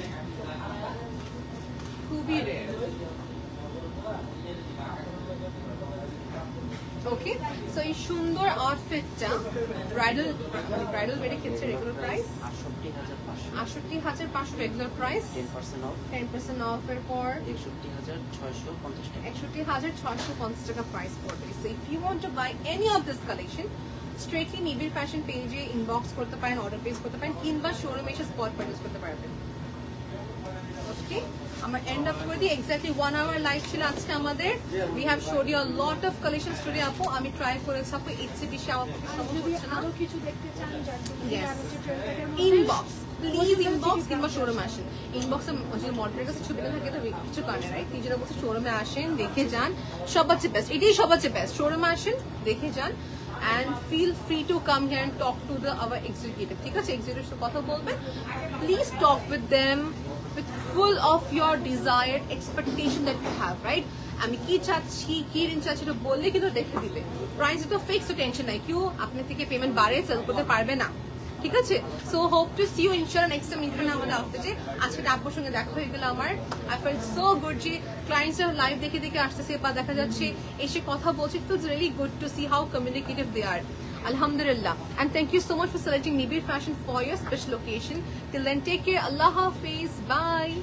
খুবই রেয়ার। ওকে, সো এই সুন্দর আউটফিটটা ব্রাইডাল ওয়ের ক্ষেত্রে regular price 68,500 regular price, 10% off এর পর 61,650 টাকা প্রাইস পড়বে। So if you want to buy any of this collection, straightly Nibir fashion পেজে ইনবক্স করতে পারেন, অর্ডার প্লেস করতে পারেন, কিংবা শোরুমে এসে স্পট পারচেজ করতে পারবেন। ওকে, আমরা এন্ড আপ করে দিই। এক্স্যাক্টলি 1 hour লাইভ ছিল আজকে আমাদের। We have showed you a lot of collections today আপু। আমি ট্রাই করেছি আপু, এর চেয়ে বেশি আমার পক্ষে সম্ভব হচ্ছে না। আরো কিছু দেখতে চান ইনবক্স প্লিজ, ইনবক্স কিংবা শোরুমে আসেন। ইনবক্সে যদি মডেলের কাছে ছবি থাকে তো কিছু কারণে রাইট, নিজেরা বলছে শোরুমে আসেন, দেখে যান, সবচেয়ে বেস্ট, এটাই সবচেয়ে বেস্ট। শোরুমে আসেন, দেখে যান, and feel free to come here and talk to our executive, ঠিক আছে? এক্সিকিউটিভের সাথে কথা বলবেন, please talk with them with full of your desired expectation that you have, right? আমি কি চাচ্ছি, কি রেঞ্জ চাচ্ছি এটা বললে কিন্তু দেখে দিবে। প্রাইস তো ফিক্স, তো টেনশন নাই, কেউ আপনার থেকে পেমেন্ট বাড়ে সেল করতে পারবে না, ঠিক আছে? So hope to see you ইনশাআল্লাহ নেক্সট টাইম ইনশাআল্লাহ আমাদের আউটফিটে। আজকে আপুর সঙ্গে দেখা হয়ে গেল আমার। আই ফেল্ট সো গুড যে ক্লায়েন্টসরা লাইভ দেখে দেখে আসতেছে বা দেখা যাচ্ছে এসে কথা বলছে। It feels really good to see how communicative they are. Alhamdulillah, and thank you so much for selecting Nibir Fashion for your special occasion. Till then, take care. Allah Hafiz. Bye.